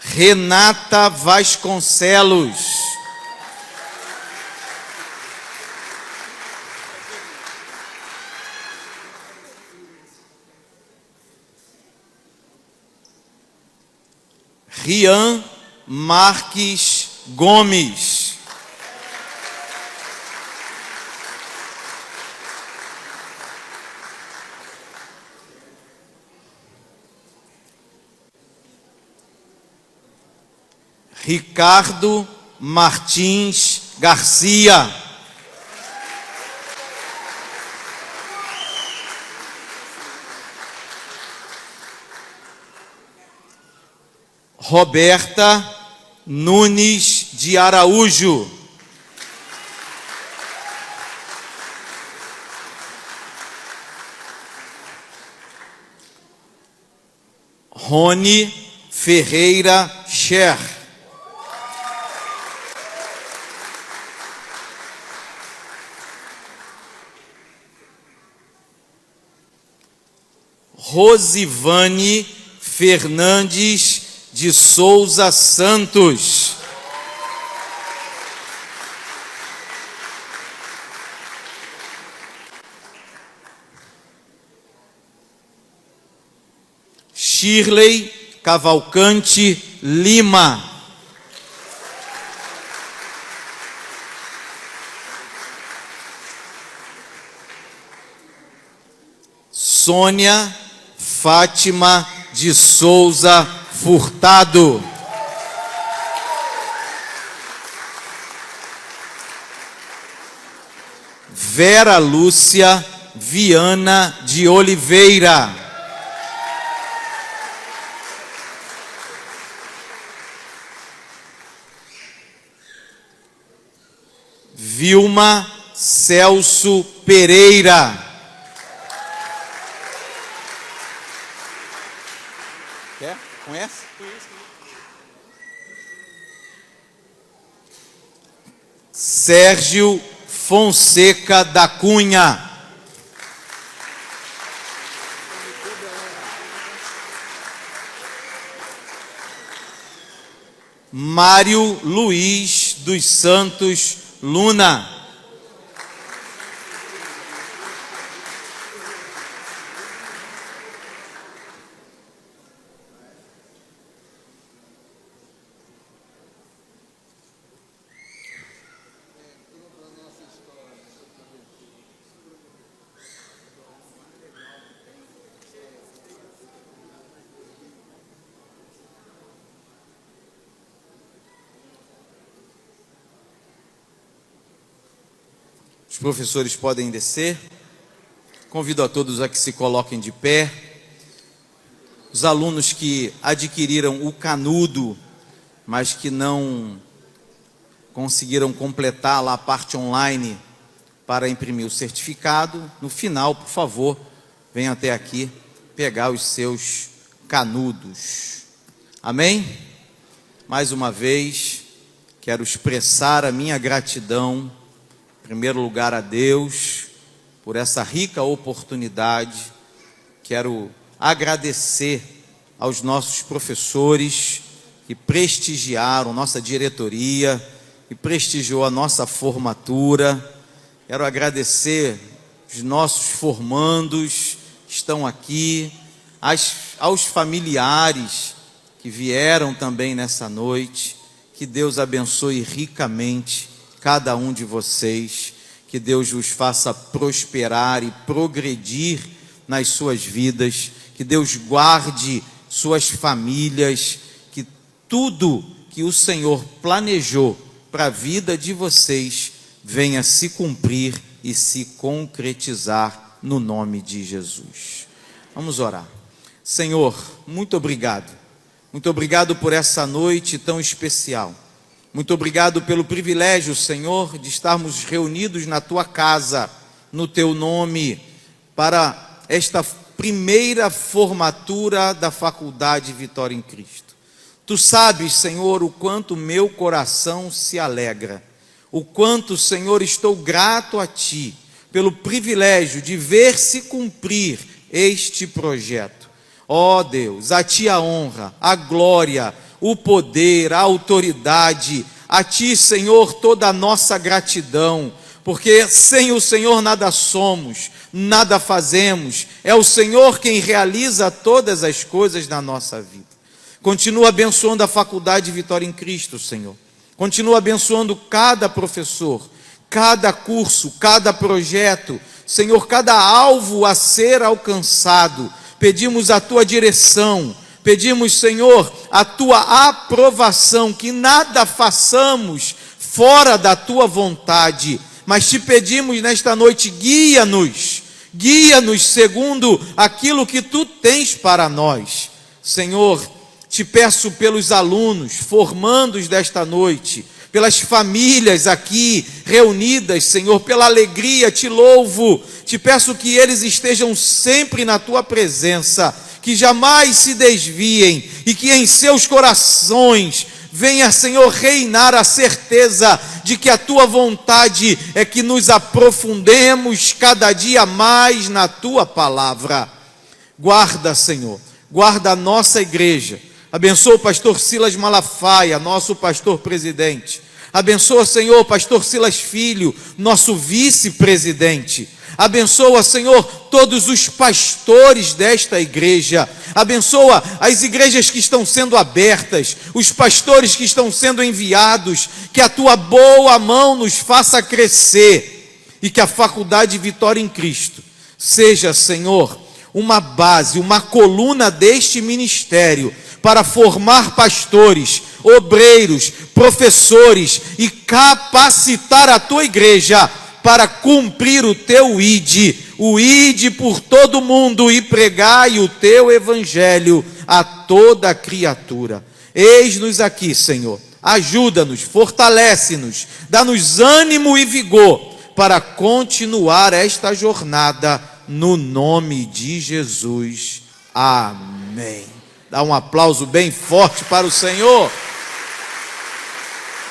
Renata Vasconcelos, Rian Marques Gomes, Ricardo Martins Garcia, Roberta Nunes de Araújo, Rony Ferreira Scher, Rosivane Fernandes de Souza Santos, Shirley Cavalcante Lima, Sônia Fátima de Souza Furtado, Vera Lúcia Viana de Oliveira, Vilma Celso Pereira, quer? Conhece? Sérgio Fonseca da Cunha, Mário Luiz dos Santos Luna, os professores podem descer. Convido a todos a que se coloquem de pé. Os alunos que adquiriram o canudo, mas que não conseguiram completar lá a parte online para imprimir o certificado, no final, por favor, venham até aqui pegar os seus canudos. Amém? Mais uma vez, quero expressar a minha gratidão, em primeiro lugar, a Deus, por essa rica oportunidade quero agradecer aos nossos professores que prestigiaram nossa diretoria, que prestigiou a nossa formatura. Quero agradecer os nossos formandos que estão aqui, aos familiares que vieram também nessa noite. Que Deus abençoe ricamente cada um de vocês, que Deus vos faça prosperar e progredir nas suas vidas, que Deus guarde suas famílias, que tudo que o Senhor planejou para a vida de vocês venha se cumprir e se concretizar no nome de Jesus. Vamos orar. Senhor, muito obrigado. Muito obrigado por essa noite tão especial. Muito obrigado pelo privilégio, Senhor, de estarmos reunidos na Tua casa, no Teu nome, para esta primeira formatura da Faculdade Vitória em Cristo. Tu sabes, Senhor, o quanto meu coração se alegra, o quanto, Senhor, estou grato a Ti pelo privilégio de ver se cumprir este projeto. Ó Deus, a Ti a honra, a glória, o poder, a autoridade, a Ti, Senhor, toda a nossa gratidão, porque sem o Senhor nada somos, nada fazemos, é o Senhor quem realiza todas as coisas na nossa vida. Continua abençoando a Faculdade Vitória em Cristo, Senhor. Continua abençoando cada professor, cada curso, cada projeto, Senhor, cada alvo a ser alcançado. Pedimos a Tua direção, pedimos, Senhor, a Tua aprovação, que nada façamos fora da Tua vontade, mas Te pedimos nesta noite, guia-nos segundo aquilo que Tu tens para nós. Senhor, Te peço pelos alunos formandos desta noite, pelas famílias aqui reunidas, Senhor, pela alegria, Te louvo, Te peço que eles estejam sempre na Tua presença, que jamais se desviem e que em seus corações venha, Senhor, reinar a certeza de que a Tua vontade é que nos aprofundemos cada dia mais na Tua palavra. Guarda, Senhor, guarda a nossa igreja. Abençoa o pastor Silas Malafaia, nosso pastor presidente. Abençoa, Senhor, o pastor Silas Filho, nosso vice-presidente. Abençoa, Senhor, todos os pastores desta igreja. Abençoa as igrejas que estão sendo abertas, os pastores que estão sendo enviados. Que a Tua boa mão nos faça crescer e que a Faculdade Vitória em Cristo seja, Senhor, uma base, uma coluna deste ministério para formar pastores, obreiros, professores e capacitar a Tua igreja para cumprir o Teu o ide por todo mundo e pregai o Teu evangelho a toda criatura. Eis-nos aqui, Senhor, ajuda-nos, fortalece-nos, dá-nos ânimo e vigor para continuar esta jornada no nome de Jesus. Amém. Dá um aplauso bem forte para o Senhor.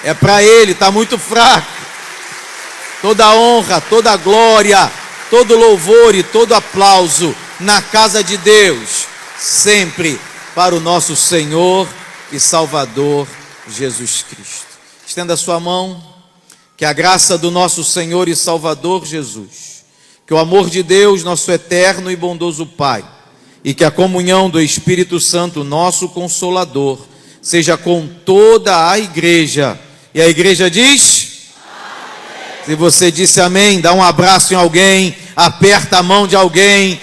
É para Ele, está muito fraco. Toda honra, toda glória, todo louvor e todo aplauso na casa de Deus, sempre para o nosso Senhor e Salvador Jesus Cristo. Estenda a sua mão, que a graça do nosso Senhor e Salvador Jesus, que o amor de Deus, nosso eterno e bondoso Pai, e que a comunhão do Espírito Santo, nosso Consolador, seja com toda a igreja. E a igreja diz... Se você disse amém, dá um abraço em alguém, aperta a mão de alguém